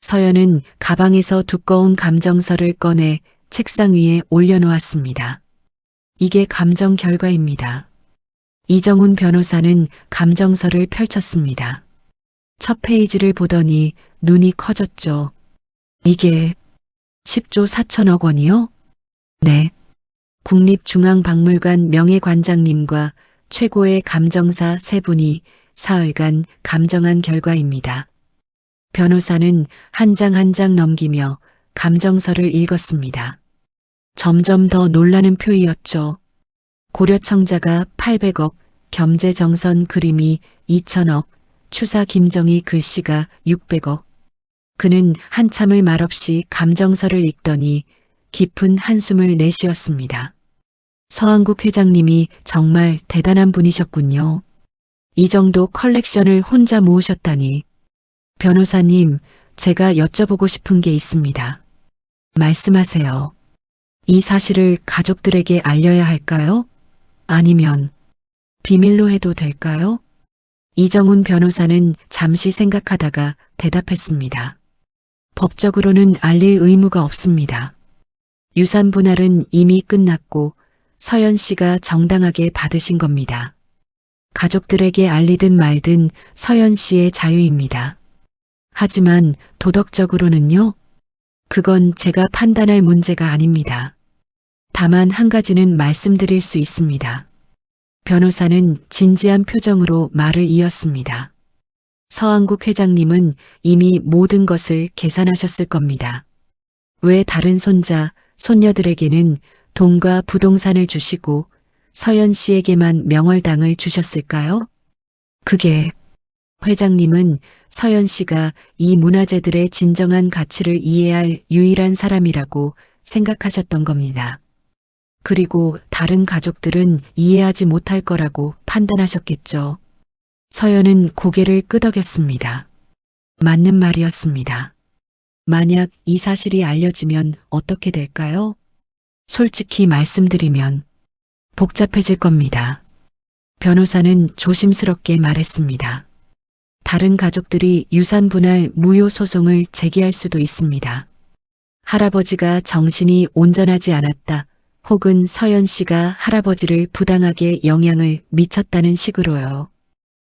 서연은 가방에서 두꺼운 감정서를 꺼내 책상 위에 올려놓았습니다. 이게 감정 결과입니다. 이정훈 변호사는 감정서를 펼쳤습니다. 첫 페이지를 보더니 눈이 커졌죠. 이게 10조 4천억 원이요? 네. 국립중앙박물관 명예관장님과 최고의 감정사 3분이 사흘간 감정한 결과입니다. 변호사는 한 장 한 장 넘기며 감정서를 읽었습니다. 점점 더 놀라는 표이었죠. 고려청자가 800억, 겸재정선 그림이 2천억, 추사 김정희 글씨가 600억. 그는 한참을 말없이 감정서를 읽더니 깊은 한숨을 내쉬었습니다. 서한국 회장님이 정말 대단한 분이셨군요. 이 정도 컬렉션을 혼자 모으셨다니. 변호사님, 제가 여쭤보고 싶은 게 있습니다. 말씀하세요. 이 사실을 가족들에게 알려야 할까요? 아니면 비밀로 해도 될까요? 이정훈 변호사는 잠시 생각하다가 대답했습니다. 법적으로는 알릴 의무가 없습니다. 유산 분할은 이미 끝났고 서연 씨가 정당하게 받으신 겁니다. 가족들에게 알리든 말든 서연 씨의 자유입니다. 하지만 도덕적으로는요? 그건 제가 판단할 문제가 아닙니다. 다만 한 가지는 말씀드릴 수 있습니다. 변호사는 진지한 표정으로 말을 이었습니다. 서한국 회장님은 이미 모든 것을 계산하셨을 겁니다. 왜 다른 손자, 손녀들에게는 돈과 부동산을 주시고 서연 씨에게만 명월당을 주셨을까요? 그게 회장님은 서연 씨가 이 문화재들의 진정한 가치를 이해할 유일한 사람이라고 생각하셨던 겁니다. 그리고 다른 가족들은 이해하지 못할 거라고 판단하셨겠죠. 서연은 고개를 끄덕였습니다. 맞는 말이었습니다. 만약 이 사실이 알려지면 어떻게 될까요? 솔직히 말씀드리면 복잡해질 겁니다. 변호사는 조심스럽게 말했습니다. 다른 가족들이 유산 분할 무효 소송을 제기할 수도 있습니다. 할아버지가 정신이 온전하지 않았다. 혹은 서연 씨가 할아버지를 부당하게 영향을 미쳤다는 식으로요.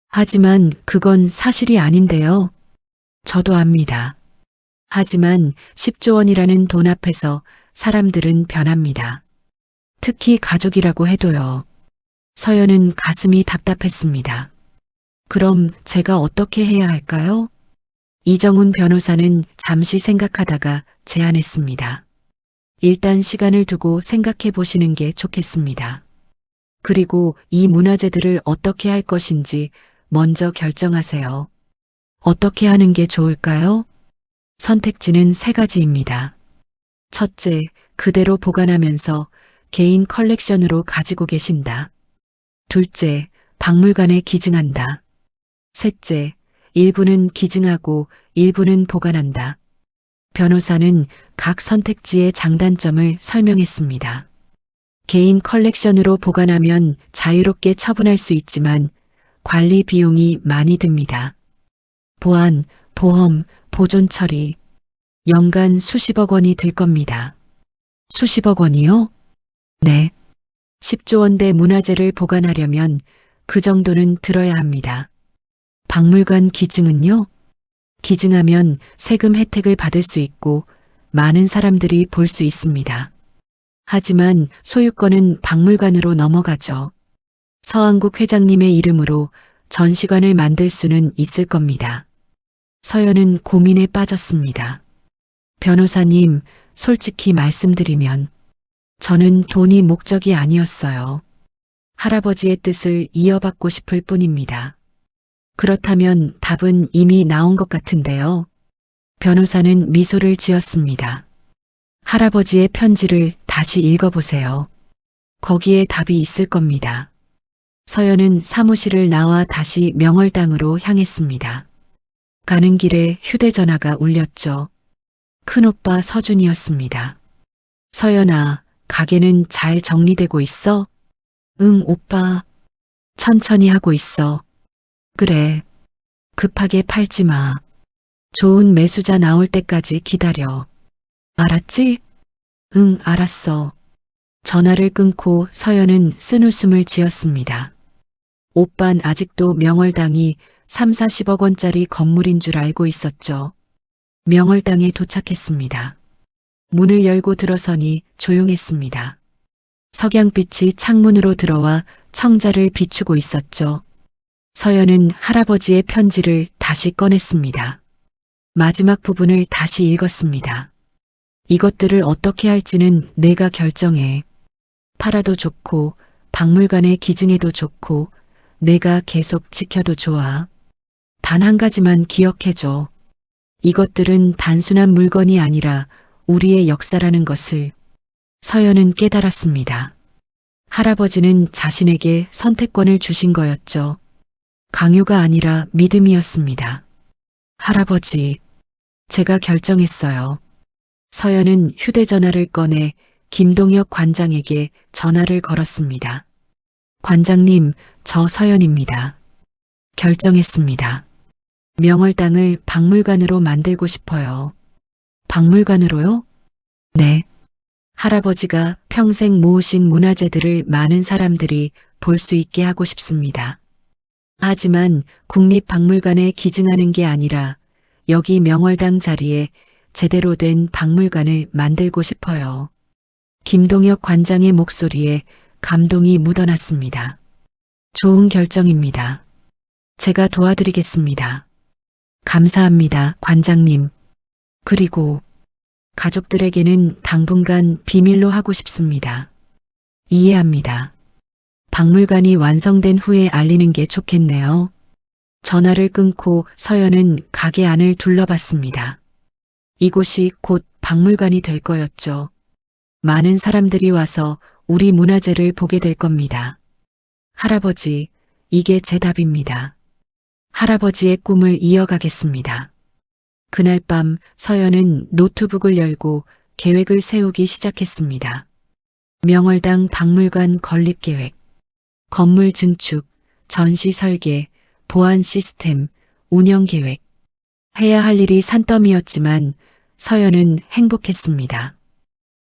하지만 그건 사실이 아닌데요. 저도 압니다. 하지만 10조 원이라는 돈 앞에서 사람들은 변합니다. 특히 가족이라고 해도요. 서연은 가슴이 답답했습니다. 그럼 제가 어떻게 해야 할까요? 이정훈 변호사는 잠시 생각하다가 제안했습니다. 일단 시간을 두고 생각해 보시는 게 좋겠습니다. 그리고 이 문화재들을 어떻게 할 것인지 먼저 결정하세요. 어떻게 하는 게 좋을까요? 선택지는 세 가지입니다. 첫째, 그대로 보관하면서 개인 컬렉션으로 가지고 계신다. 둘째, 박물관에 기증한다. 셋째, 일부는 기증하고 일부는 보관한다. 변호사는 각 선택지의 장단점을 설명했습니다. 개인 컬렉션으로 보관하면 자유롭게 처분할 수 있지만 관리 비용이 많이 듭니다. 보안, 보험, 보존 처리, 연간 수십억 원이 들 겁니다. 수십억 원이요? 네. 10조 원대 문화재를 보관하려면 그 정도는 들어야 합니다. 박물관 기증은요? 기증하면 세금 혜택을 받을 수 있고 많은 사람들이 볼 수 있습니다. 하지만 소유권은 박물관으로 넘어가죠. 서한국 회장님의 이름으로 전시관을 만들 수는 있을 겁니다. 서연은 고민에 빠졌습니다. 변호사님, 솔직히 말씀드리면 저는 돈이 목적이 아니었어요. 할아버지의 뜻을 이어받고 싶을 뿐입니다. 그렇다면 답은 이미 나온 것 같은데요. 변호사는 미소를 지었습니다. 할아버지의 편지를 다시 읽어보세요. 거기에 답이 있을 겁니다. 서연은 사무실을 나와 다시 명월당으로 향했습니다. 가는 길에 휴대전화가 울렸죠. 큰오빠 서준이었습니다. 서연아, 가게는 잘 정리되고 있어? 응, 오빠. 천천히 하고 있어. 그래. 급하게 팔지 마. 좋은 매수자 나올 때까지 기다려. 알았지? 응, 알았어. 전화를 끊고 서연은 쓴웃음을 지었습니다. 오빤 아직도 명월당이 3, 40억 원짜리 건물인 줄 알고 있었죠. 명월당에 도착했습니다. 문을 열고 들어서니 조용했습니다. 석양빛이 창문으로 들어와 청자를 비추고 있었죠. 서연은 할아버지의 편지를 다시 꺼냈습니다. 마지막 부분을 다시 읽었습니다. 이것들을 어떻게 할지는 내가 결정해. 팔아도 좋고 박물관에 기증해도 좋고 내가 계속 지켜도 좋아. 단 한 가지만 기억해줘. 이것들은 단순한 물건이 아니라 우리의 역사라는 것을. 서연은 깨달았습니다. 할아버지는 자신에게 선택권을 주신 거였죠. 강요가 아니라 믿음이었습니다. 할아버지, 제가 결정했어요. 서연은 휴대전화를 꺼내 김동혁 관장에게 전화를 걸었습니다. 관장님, 저 서연입니다. 결정했습니다. 명월당을 박물관으로 만들고 싶어요. 박물관으로요? 네. 할아버지가 평생 모으신 문화재들을 많은 사람들이 볼 수 있게 하고 싶습니다. 하지만 국립박물관에 기증하는 게 아니라 여기 명월당 자리에 제대로 된 박물관을 만들고 싶어요. 김동혁 관장의 목소리에 감동이 묻어났습니다. 좋은 결정입니다. 제가 도와드리겠습니다. 감사합니다, 관장님. 그리고 가족들에게는 당분간 비밀로 하고 싶습니다. 이해합니다. 박물관이 완성된 후에 알리는 게 좋겠네요. 전화를 끊고 서연은 가게 안을 둘러봤습니다. 이곳이 곧 박물관이 될 거였죠. 많은 사람들이 와서 우리 문화재를 보게 될 겁니다. 할아버지, 이게 제 답입니다. 할아버지의 꿈을 이어가겠습니다. 그날 밤 서연은 노트북을 열고 계획을 세우기 시작했습니다. 명월당 박물관 건립 계획, 건물 증축, 전시 설계, 보안 시스템, 운영 계획. 해야 할 일이 산더미였지만 서연은 행복했습니다.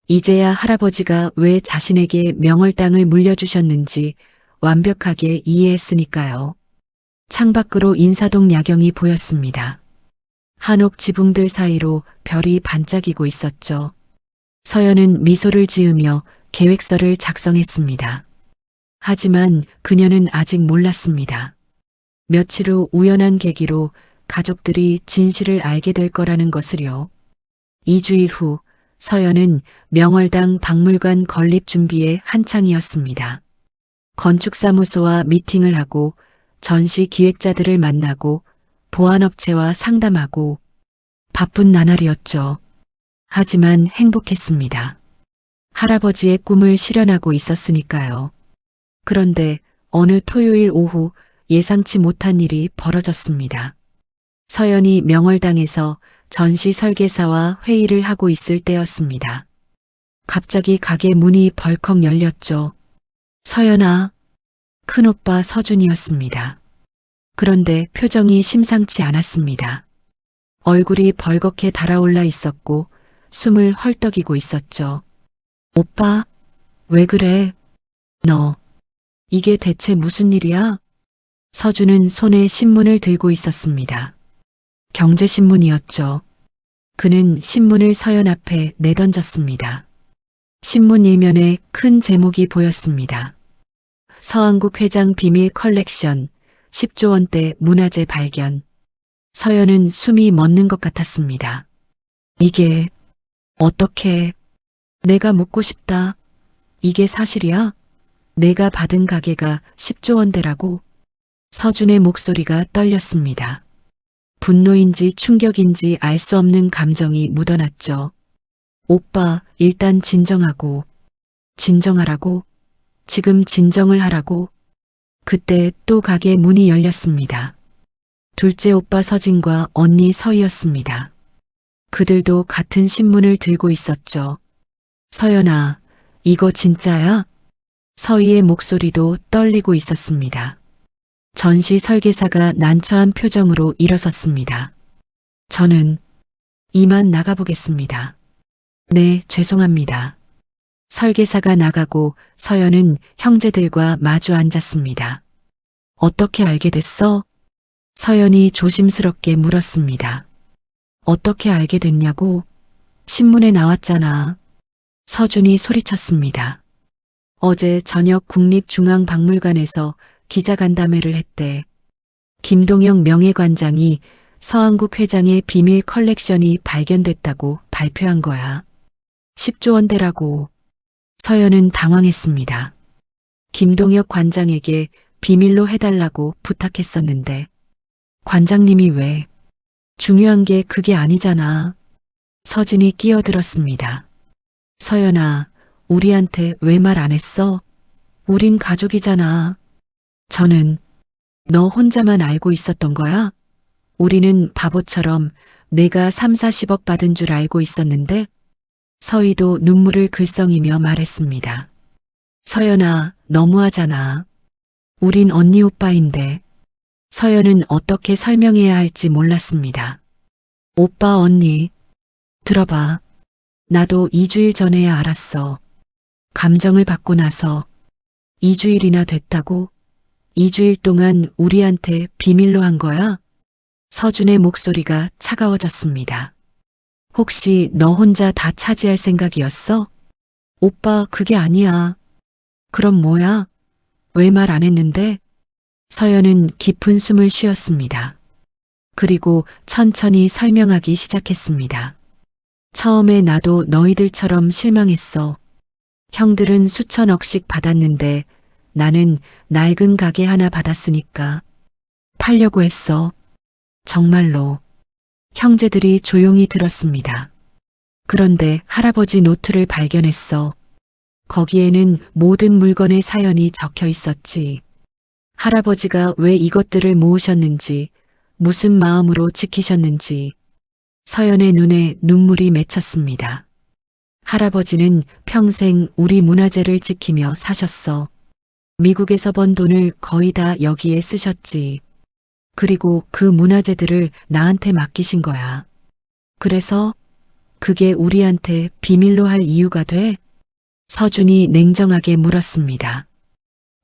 이제야 할아버지가 왜 자신에게 명월당을 물려주셨는지 완벽하게 이해했으니까요. 창밖으로 인사동 야경이 보였습니다. 한옥 지붕들 사이로 별이 반짝이고 있었죠. 서연은 미소를 지으며 계획서를 작성했습니다. 하지만 그녀는 아직 몰랐습니다. 며칠 후 우연한 계기로 가족들이 진실을 알게 될 거라는 것을요. 2주일 후 서연은 명월당 박물관 건립 준비에 한창이었습니다. 건축사무소와 미팅을 하고 전시 기획자들을 만나고 보안업체와 상담하고 바쁜 나날이었죠. 하지만 행복했습니다. 할아버지의 꿈을 실현하고 있었으니까요. 그런데 어느 토요일 오후 예상치 못한 일이 벌어졌습니다. 서연이 명월당에서 전시 설계사와 회의를 하고 있을 때였습니다. 갑자기 가게 문이 벌컥 열렸죠. 서연아, 큰오빠 서준이었습니다. 그런데 표정이 심상치 않았습니다. 얼굴이 벌겋게 달아올라 있었고 숨을 헐떡이고 있었죠. 오빠, 왜 그래? 너, 이게 대체 무슨 일이야? 서준은 손에 신문을 들고 있었습니다. 경제신문이었죠. 그는 신문을 서연 앞에 내던졌습니다. 신문 일면에 큰 제목이 보였습니다. 서한국 회장 비밀 컬렉션 10조 원대 문화재 발견. 서연은 숨이 멎는 것 같았습니다. 이게 어떻게? 내가 묻고 싶다. 이게 사실이야? 내가 받은 가게가 10조 원대라고? 서준의 목소리가 떨렸습니다. 분노인지 충격인지 알 수 없는 감정이 묻어났죠. 오빠, 일단 진정하고. 진정하라고? 지금 진정을 하라고? 그때 또 가게 문이 열렸습니다. 둘째 오빠 서진과 언니 서희였습니다. 그들도 같은 신문을 들고 있었죠. 서연아, 이거 진짜야? 서희의 목소리도 떨리고 있었습니다. 전시 설계사가 난처한 표정으로 일어섰습니다. 저는 이만 나가보겠습니다. 네, 죄송합니다. 설계사가 나가고 서연은 형제들과 마주 앉았습니다. 어떻게 알게 됐어? 서연이 조심스럽게 물었습니다. 어떻게 알게 됐냐고? 신문에 나왔잖아. 서준이 소리쳤습니다. 어제 저녁 국립중앙박물관에서 기자간담회를 했대. 김동영 명예관장이 서한국 회장의 비밀 컬렉션이 발견됐다고 발표한 거야. 10조 원대라고. 서연은 당황했습니다. 김동혁 관장에게 비밀로 해달라고 부탁했었는데 관장님이 왜? 중요한 게 그게 아니잖아. 서진이 끼어들었습니다. 서연아, 우리한테 왜 말 안 했어? 우린 가족이잖아. 저는 너 혼자만 알고 있었던 거야? 우리는 바보처럼 내가 3, 40억 받은 줄 알고 있었는데 서희도 눈물을 글썽이며 말했습니다. 서연아, 너무하잖아. 우린 언니 오빠인데. 서연은 어떻게 설명해야 할지 몰랐습니다. 오빠 언니, 들어봐. 나도 2주일 전에야 알았어. 감정을 받고 나서 2주일이나 됐다고? 2주일 동안 우리한테 비밀로 한 거야? 서준의 목소리가 차가워졌습니다. 혹시 너 혼자 다 차지할 생각이었어? 오빠, 그게 아니야. 그럼 뭐야? 왜 말 안 했는데? 서연은 깊은 숨을 쉬었습니다. 그리고 천천히 설명하기 시작했습니다. 처음에 나도 너희들처럼 실망했어. 형들은 수천억씩 받았는데 나는 낡은 가게 하나 받았으니까 팔려고 했어. 정말로. 형제들이 조용히 들었습니다. 그런데 할아버지 노트를 발견했어. 거기에는 모든 물건의 사연이 적혀 있었지. 할아버지가 왜 이것들을 모으셨는지, 무슨 마음으로 지키셨는지. 서연의 눈에 눈물이 맺혔습니다. 할아버지는 평생 우리 문화재를 지키며 사셨어. 미국에서 번 돈을 거의 다 여기에 쓰셨지. 그리고 그 문화재들을 나한테 맡기신 거야. 그래서 그게 우리한테 비밀로 할 이유가 돼? 서준이 냉정하게 물었습니다.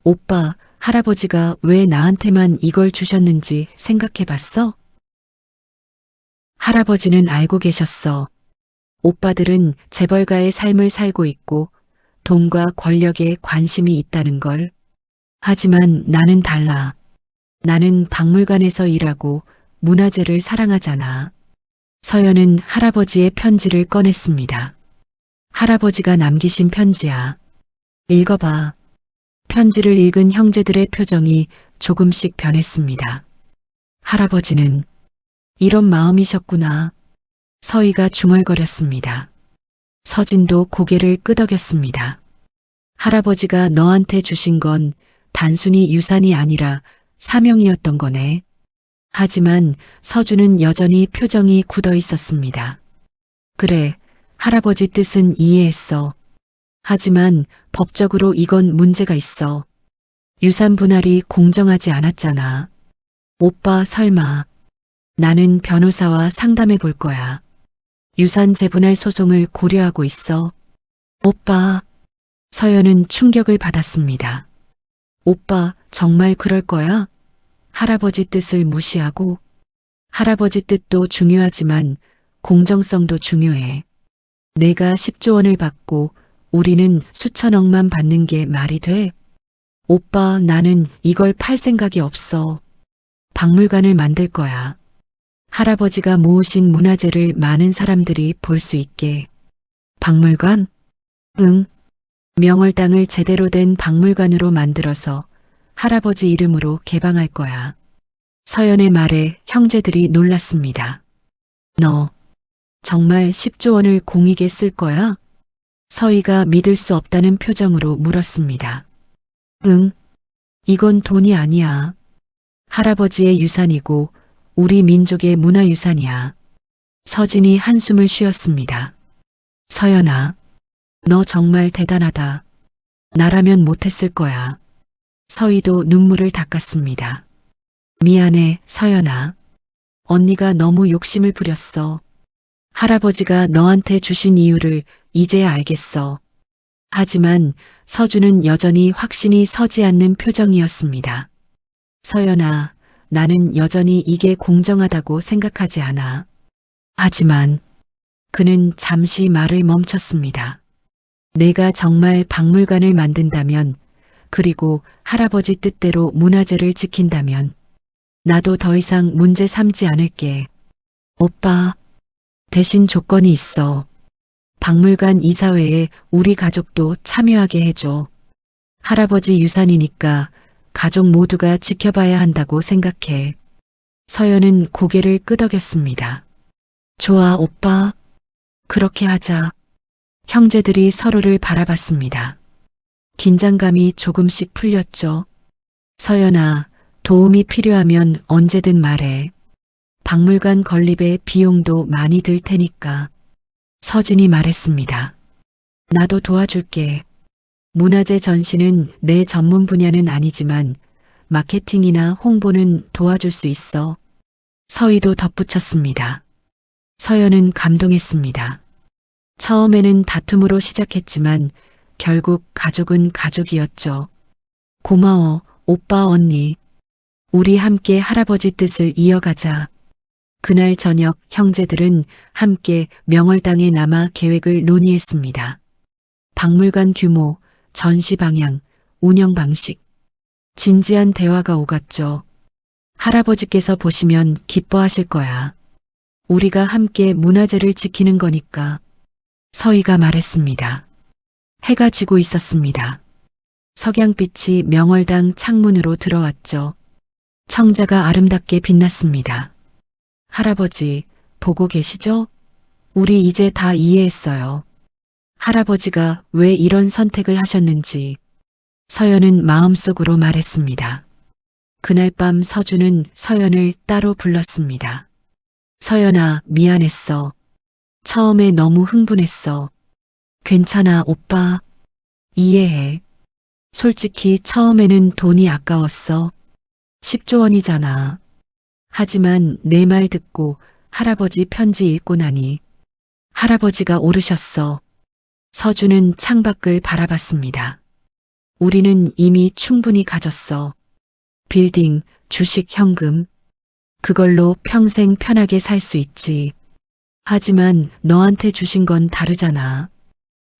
오빠, 할아버지가 왜 나한테만 이걸 주셨는지 생각해 봤어? 할아버지는 알고 계셨어. 오빠들은 재벌가의 삶을 살고 있고 돈과 권력에 관심이 있다는 걸. 하지만 나는 달라. 나는 박물관에서 일하고 문화재를 사랑하잖아. 서연은 할아버지의 편지를 꺼냈습니다. 할아버지가 남기신 편지야. 읽어봐. 편지를 읽은 형제들의 표정이 조금씩 변했습니다. 할아버지는 이런 마음이셨구나. 서희가 중얼거렸습니다. 서진도 고개를 끄덕였습니다. 할아버지가 너한테 주신 건 단순히 유산이 아니라 사명이었던 거네. 하지만 서준은 여전히 표정이 굳어 있었습니다. 그래, 할아버지 뜻은 이해했어. 하지만 법적으로 이건 문제가 있어. 유산 분할이 공정하지 않았잖아. 오빠 설마. 나는 변호사와 상담해 볼 거야. 유산 재분할 소송을 고려하고 있어. 오빠. 서연은 충격을 받았습니다. 오빠 정말 그럴 거야? 할아버지 뜻을 무시하고. 할아버지 뜻도 중요하지만 공정성도 중요해. 내가 10조 원을 받고 우리는 수천억만 받는 게 말이 돼? 오빠, 나는 이걸 팔 생각이 없어. 박물관을 만들 거야. 할아버지가 모으신 문화재를 많은 사람들이 볼 수 있게. 박물관? 응. 명월당을 제대로 된 박물관으로 만들어서 할아버지 이름으로 개방할 거야. 서연의 말에 형제들이 놀랐습니다. 너 정말 10조 원을 공익에 쓸 거야? 서희가 믿을 수 없다는 표정으로 물었습니다. 응. 이건 돈이 아니야. 할아버지의 유산이고 우리 민족의 문화유산이야. 서진이 한숨을 쉬었습니다. 서연아, 너 정말 대단하다. 나라면 못했을 거야. 서희도 눈물을 닦았습니다. 미안해, 서연아. 언니가 너무 욕심을 부렸어. 할아버지가 너한테 주신 이유를 이제야 알겠어. 하지만 서준은 여전히 확신이 서지 않는 표정이었습니다. 서연아, 나는 여전히 이게 공정하다고 생각하지 않아. 하지만 그는 잠시 말을 멈췄습니다. 내가 정말 박물관을 만든다면, 그리고 할아버지 뜻대로 문화재를 지킨다면 나도 더 이상 문제 삼지 않을게. 오빠, 대신 조건이 있어. 박물관 이사회에 우리 가족도 참여하게 해줘. 할아버지 유산이니까 가족 모두가 지켜봐야 한다고 생각해. 서연은 고개를 끄덕였습니다. 좋아, 오빠. 그렇게 하자. 형제들이 서로를 바라봤습니다. 긴장감이 조금씩 풀렸죠. 서연아, 도움이 필요하면 언제든 말해. 박물관 건립에 비용도 많이 들 테니까. 서진이 말했습니다. 나도 도와줄게. 문화재 전시는 내 전문 분야는 아니지만 마케팅이나 홍보는 도와줄 수 있어. 서희도 덧붙였습니다. 서연은 감동했습니다. 처음에는 다툼으로 시작했지만 결국 가족은 가족이었죠. 고마워, 오빠 언니. 우리 함께 할아버지 뜻을 이어가자. 그날 저녁 형제들은 함께 명월당에 남아 계획을 논의했습니다. 박물관 규모, 전시 방향, 운영 방식. 진지한 대화가 오갔죠. 할아버지께서 보시면 기뻐하실 거야. 우리가 함께 문화재를 지키는 거니까. 서희가 말했습니다. 해가 지고 있었습니다. 석양빛이 명월당 창문으로 들어왔죠. 청자가 아름답게 빛났습니다. 할아버지, 보고 계시죠? 우리 이제 다 이해했어요. 할아버지가 왜 이런 선택을 하셨는지. 서연은 마음속으로 말했습니다. 그날 밤 서준은 서연을 따로 불렀습니다. 서연아, 미안했어. 처음에 너무 흥분했어. 괜찮아, 오빠. 이해해. 솔직히 처음에는 돈이 아까웠어. 10조 원이잖아. 하지만 내 말 듣고 할아버지 편지 읽고 나니 할아버지가 오르셨어. 서준은 창밖을 바라봤습니다. 우리는 이미 충분히 가졌어. 빌딩, 주식, 현금. 그걸로 평생 편하게 살 수 있지. 하지만 너한테 주신 건 다르잖아.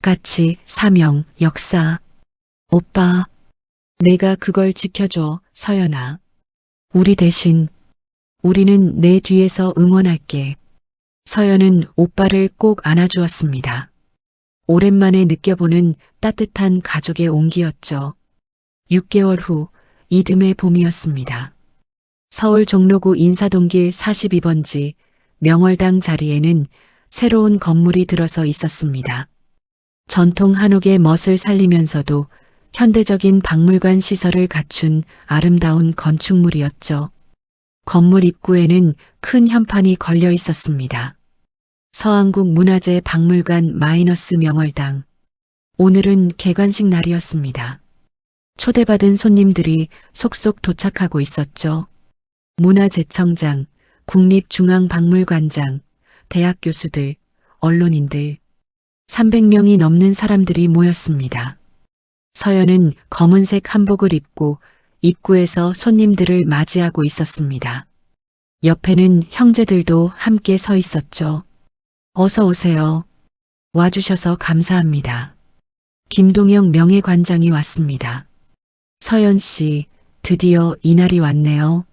가치, 사명, 역사. 오빠, 내가 그걸 지켜줘, 서연아. 우리 대신, 우리는 내 뒤에서 응원할게. 서연은 오빠를 꼭 안아주었습니다. 오랜만에 느껴보는 따뜻한 가족의 온기였죠. 6개월 후 이듬해 봄이었습니다. 서울 종로구 인사동길 42번지 명월당 자리에는 새로운 건물이 들어서 있었습니다. 전통 한옥의 멋을 살리면서도 현대적인 박물관 시설을 갖춘 아름다운 건축물이었죠. 건물 입구에는 큰 현판이 걸려 있었습니다. 서한국 문화재 박물관 마이너스 명월당. 오늘은 개관식 날이었습니다. 초대받은 손님들이 속속 도착하고 있었죠. 문화재청장, 국립중앙박물관장, 대학 교수들, 언론인들, 300명이 넘는 사람들이 모였습니다. 서연은 검은색 한복을 입고 입구에서 손님들을 맞이하고 있었습니다. 옆에는 형제들도 함께 서 있었죠. 어서 오세요. 와주셔서 감사합니다. 김동영 명예관장이 왔습니다. 서연 씨, 드디어 이날이 왔네요.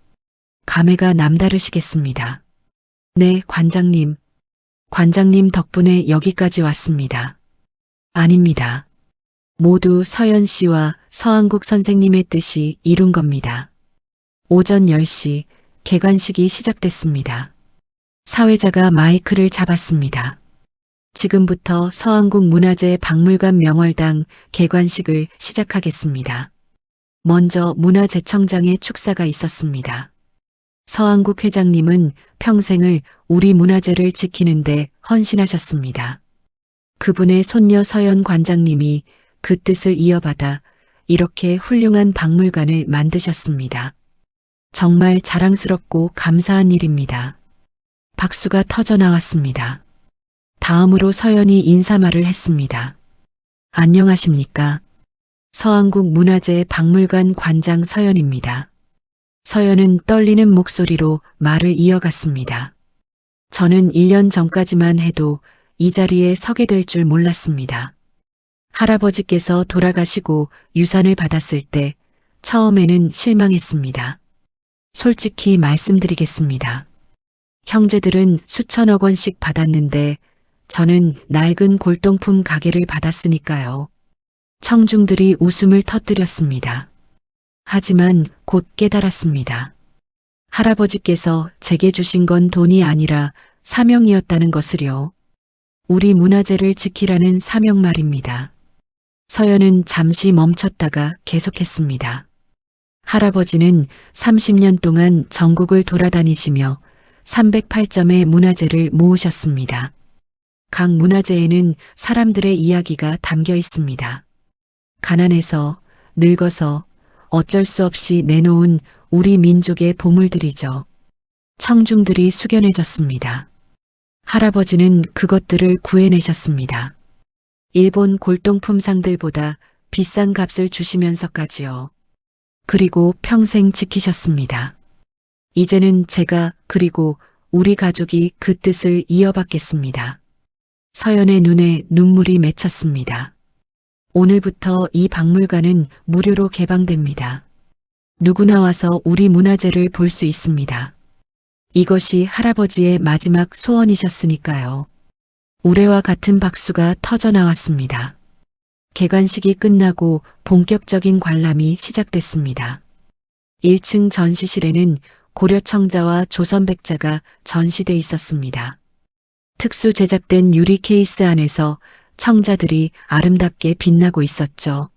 감회가 남다르시겠습니다. 네, 관장님. 관장님 덕분에 여기까지 왔습니다. 아닙니다. 모두 서연 씨와 서한국 선생님의 뜻이 이룬 겁니다. 오전 10시 개관식이 시작됐습니다. 사회자가 마이크를 잡았습니다. 지금부터 서한국 문화재 박물관 명월당 개관식을 시작하겠습니다. 먼저 문화재청장의 축사가 있었습니다. 서한국 회장님은 평생을 우리 문화재를 지키는데 헌신하셨습니다. 그분의 손녀 서연 관장님이 그 뜻을 이어받아 이렇게 훌륭한 박물관을 만드셨습니다. 정말 자랑스럽고 감사한 일입니다. 박수가 터져 나왔습니다. 다음으로 서연이 인사말을 했습니다. 안녕하십니까? 서한국 문화재 박물관 관장 서연입니다. 서연은 떨리는 목소리로 말을 이어갔습니다. 저는 1년 전까지만 해도 이 자리에 서게 될 줄 몰랐습니다. 할아버지께서 돌아가시고 유산을 받았을 때 처음에는 실망했습니다. 솔직히 말씀드리겠습니다. 형제들은 수천억 원씩 받았는데 저는 낡은 골동품 가게를 받았으니까요. 청중들이 웃음을 터뜨렸습니다. 하지만 곧 깨달았습니다. 할아버지께서 제게 주신 건 돈이 아니라 사명이었다는 것을요. 우리 문화재를 지키라는 사명 말입니다. 서연은 잠시 멈췄다가 계속했습니다. 할아버지는 30년 동안 전국을 돌아다니시며 308점의 문화재를 모으셨습니다. 각 문화재에는 사람들의 이야기가 담겨 있습니다. 가난해서, 늙어서 어쩔 수 없이 내놓은 우리 민족의 보물들이죠. 청중들이 숙연해졌습니다. 할아버지는 그것들을 구해내셨습니다. 일본 골동품 상들보다 비싼 값을 주시면서까지요. 그리고 평생 지키셨습니다. 이제는 제가 그리고 우리 가족이 그 뜻을 이어받겠습니다. 서연의 눈에 눈물이 맺혔습니다. 오늘부터 이 박물관은 무료로 개방됩니다. 누구나 와서 우리 문화재를 볼 수 있습니다. 이것이 할아버지의 마지막 소원이셨으니까요. 우레와 같은 박수가 터져 나왔습니다. 개관식이 끝나고 본격적인 관람이 시작됐습니다. 1층 전시실에는 고려청자와 조선백자가 전시돼 있었습니다. 특수 제작된 유리 케이스 안에서 청자들이 아름답게 빛나고 있었죠.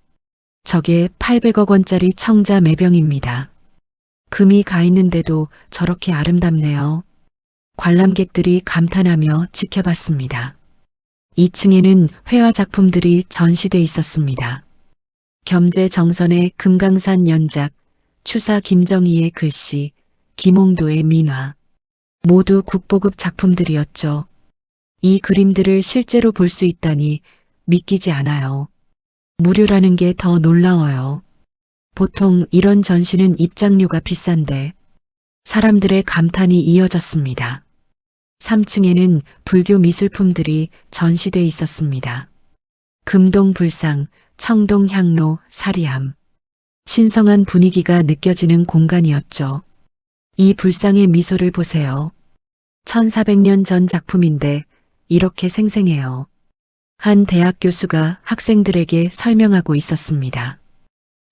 저게 800억 원짜리 청자 매병입니다. 금이 가 있는데도 저렇게 아름답네요. 관람객들이 감탄하며 지켜봤습니다. 2층에는 회화 작품들이 전시돼 있었습니다. 겸재정선의 금강산 연작, 추사 김정희의 글씨, 김홍도의 민화. 모두 국보급 작품들이었죠. 이 그림들을 실제로 볼 수 있다니 믿기지 않아요. 무료라는 게 더 놀라워요. 보통 이런 전시는 입장료가 비싼데 사람들의 감탄이 이어졌습니다. 3층에는 불교 미술품들이 전시돼 있었습니다. 금동 불상, 청동 향로, 사리함. 신성한 분위기가 느껴지는 공간이었죠. 이 불상의 미소를 보세요. 1400년 전 작품인데 이렇게 생생해요. 한 대학 교수가 학생들에게 설명하고 있었습니다.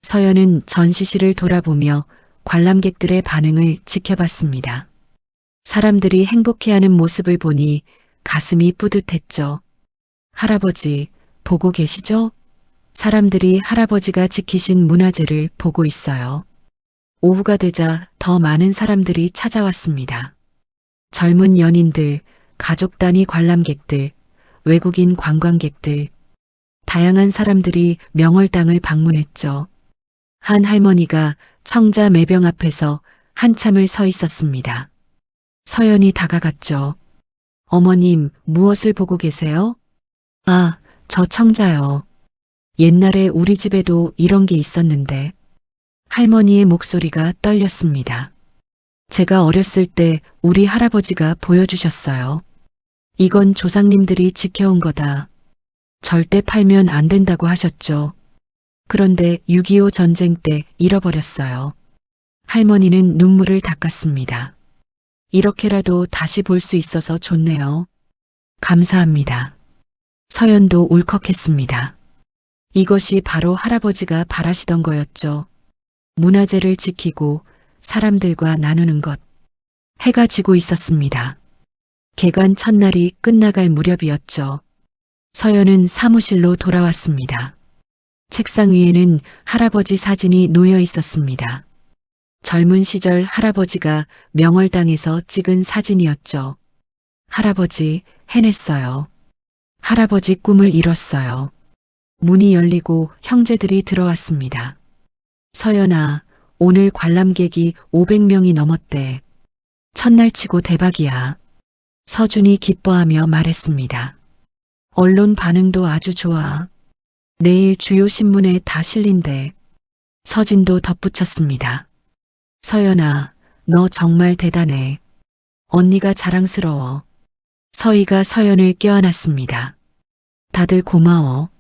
서연은 전시실을 돌아보며 관람객들의 반응을 지켜봤습니다. 사람들이 행복해하는 모습을 보니 가슴이 뿌듯했죠. 할아버지, 보고 계시죠? 사람들이 할아버지가 지키신 문화재를 보고 있어요. 오후가 되자 더 많은 사람들이 찾아왔습니다. 젊은 연인들, 가족 단위 관람객들, 외국인 관광객들, 다양한 사람들이 명월당을 방문했죠. 한 할머니가 청자 매병 앞에서 한참을 서 있었습니다. 서연이 다가갔죠. 어머님, 무엇을 보고 계세요? 아, 저 청자요. 옛날에 우리 집에도 이런 게 있었는데. 할머니의 목소리가 떨렸습니다. 제가 어렸을 때 우리 할아버지가 보여주셨어요. 이건 조상님들이 지켜온 거다. 절대 팔면 안 된다고 하셨죠. 그런데 6.25 전쟁 때 잃어버렸어요. 할머니는 눈물을 닦았습니다. 이렇게라도 다시 볼 수 있어서 좋네요. 감사합니다. 서연도 울컥했습니다. 이것이 바로 할아버지가 바라시던 거였죠. 문화재를 지키고 사람들과 나누는 것. 해가 지고 있었습니다. 개관 첫날이 끝나갈 무렵이었죠. 서연은 사무실로 돌아왔습니다. 책상 위에는 할아버지 사진이 놓여 있었습니다. 젊은 시절 할아버지가 명월당에서 찍은 사진이었죠. 할아버지, 해냈어요. 할아버지 꿈을 이뤘어요. 문이 열리고 형제들이 들어왔습니다. 서연아, 오늘 관람객이 500명이 넘었대. 첫날 치고 대박이야. 서준이 기뻐하며 말했습니다. 언론 반응도 아주 좋아. 내일 주요 신문에 다 실린대. 서진도 덧붙였습니다. 서연아, 너 정말 대단해. 언니가 자랑스러워. 서희가 서연을 껴안았습니다. 다들 고마워.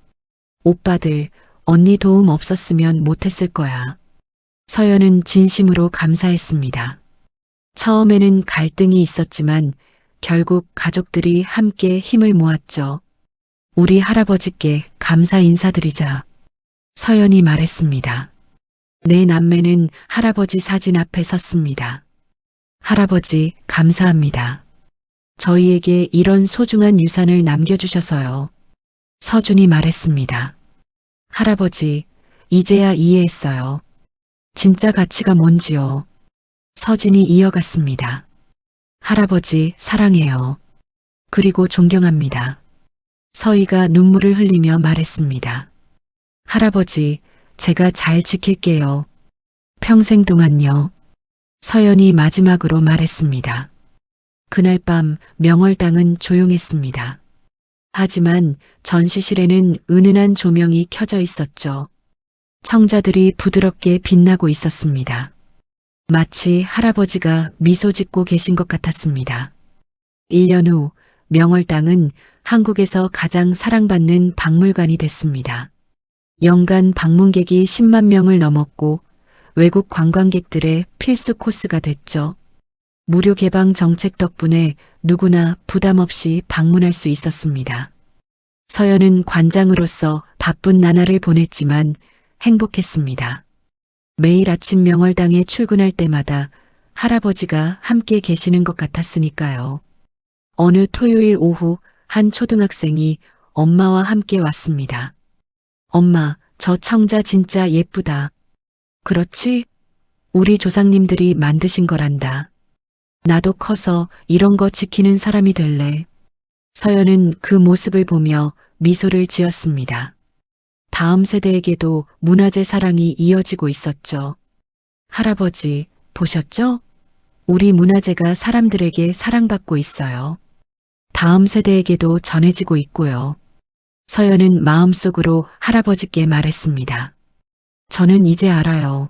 오빠들, 언니 도움 없었으면 못했을 거야. 서연은 진심으로 감사했습니다. 처음에는 갈등이 있었지만 결국 가족들이 함께 힘을 모았죠. 우리 할아버지께 감사 인사드리자. 서연이 말했습니다. 내 남매는 할아버지 사진 앞에 섰습니다. 할아버지, 감사합니다. 저희에게 이런 소중한 유산을 남겨주셔서요. 서준이 말했습니다. 할아버지, 이제야 이해했어요. 진짜 가치가 뭔지요. 서진이 이어갔습니다. 할아버지, 사랑해요. 그리고 존경합니다. 서희가 눈물을 흘리며 말했습니다. 할아버지, 제가 잘 지킬게요. 평생 동안요. 서연이 마지막으로 말했습니다. 그날 밤 명월당은 조용했습니다. 하지만 전시실에는 은은한 조명이 켜져 있었죠. 청자들이 부드럽게 빛나고 있었습니다. 마치 할아버지가 미소 짓고 계신 것 같았습니다. 1년 후 명월당은 한국에서 가장 사랑받는 박물관이 됐습니다. 연간 방문객이 10만 명을 넘었고 외국 관광객들의 필수 코스가 됐죠. 무료 개방 정책 덕분에 누구나 부담 없이 방문할 수 있었습니다. 서연은 관장으로서 바쁜 나날을 보냈지만 행복했습니다. 매일 아침 명월당에 출근할 때마다 할아버지가 함께 계시는 것 같았으니까요. 어느 토요일 오후 한 초등학생이 엄마와 함께 왔습니다. 엄마, 저 청자 진짜 예쁘다. 그렇지? 우리 조상님들이 만드신 거란다. 나도 커서 이런 거 지키는 사람이 될래. 서연은 그 모습을 보며 미소를 지었습니다. 다음 세대에게도 문화재 사랑이 이어지고 있었죠. 할아버지, 보셨죠? 우리 문화재가 사람들에게 사랑받고 있어요. 다음 세대에게도 전해지고 있고요. 서연은 마음속으로 할아버지께 말했습니다. 저는 이제 알아요.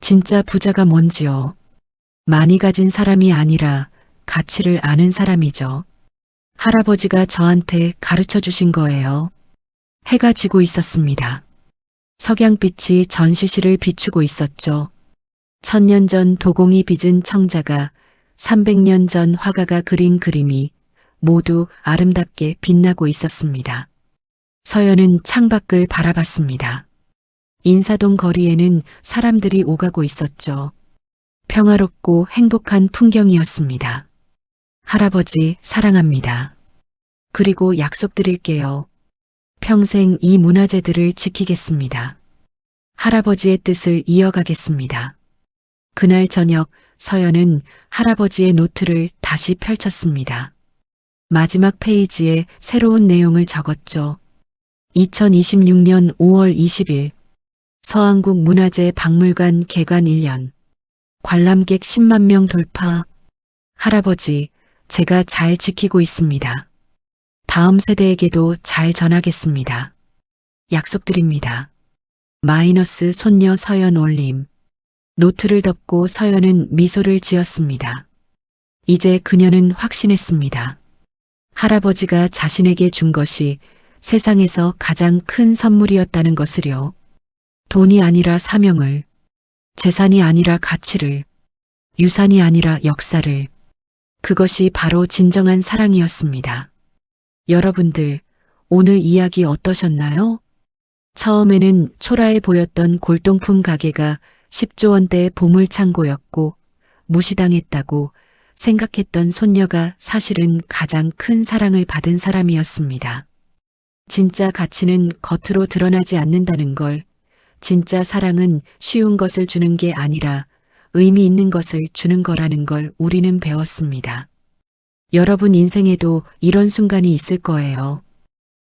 진짜 부자가 뭔지요. 많이 가진 사람이 아니라 가치를 아는 사람이죠. 할아버지가 저한테 가르쳐 주신 거예요. 해가 지고 있었습니다. 석양빛이 전시실을 비추고 있었죠. 1000년 전 도공이 빚은 청자가 300년 전 화가가 그린 그림이 모두 아름답게 빛나고 있었습니다. 서연은 창밖을 바라봤습니다. 인사동 거리에는 사람들이 오가고 있었죠. 평화롭고 행복한 풍경이었습니다. 할아버지 사랑합니다. 그리고 약속드릴게요. 평생 이 문화재들을 지키겠습니다. 할아버지의 뜻을 이어가겠습니다. 그날 저녁 서연은 할아버지의 노트를 다시 펼쳤습니다. 마지막 페이지에 새로운 내용을 적었죠. 2026년 5월 20일 서안국 문화재 박물관 개관 1년 관람객 10만 명 돌파. 할아버지, 제가 잘 지키고 있습니다. 다음 세대에게도 잘 전하겠습니다. 약속드립니다. 마이너스 손녀 서연 올림. 노트를 덮고 서연은 미소를 지었습니다. 이제 그녀는 확신했습니다. 할아버지가 자신에게 준 것이 세상에서 가장 큰 선물이었다는 것을요. 돈이 아니라 사명을, 재산이 아니라 가치를, 유산이 아니라 역사를. 그것이 바로 진정한 사랑이었습니다. 여러분들, 오늘 이야기 어떠셨나요? 처음에는 초라해 보였던 골동품 가게가 10조 원대의 보물창고였고 무시당했다고 생각했던 손녀가 사실은 가장 큰 사랑을 받은 사람이었습니다. 진짜 가치는 겉으로 드러나지 않는다는 걸, 진짜 사랑은 쉬운 것을 주는 게 아니라 의미 있는 것을 주는 거라는 걸 우리는 배웠습니다. 여러분 인생에도 이런 순간이 있을 거예요.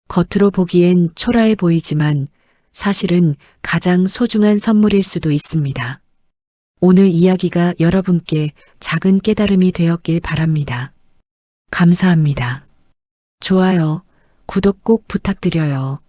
겉으로 보기엔 초라해 보이지만 사실은 가장 소중한 선물일 수도 있습니다. 오늘 이야기가 여러분께 작은 깨달음이 되었길 바랍니다. 감사합니다. 좋아요, 구독 꼭 부탁드려요.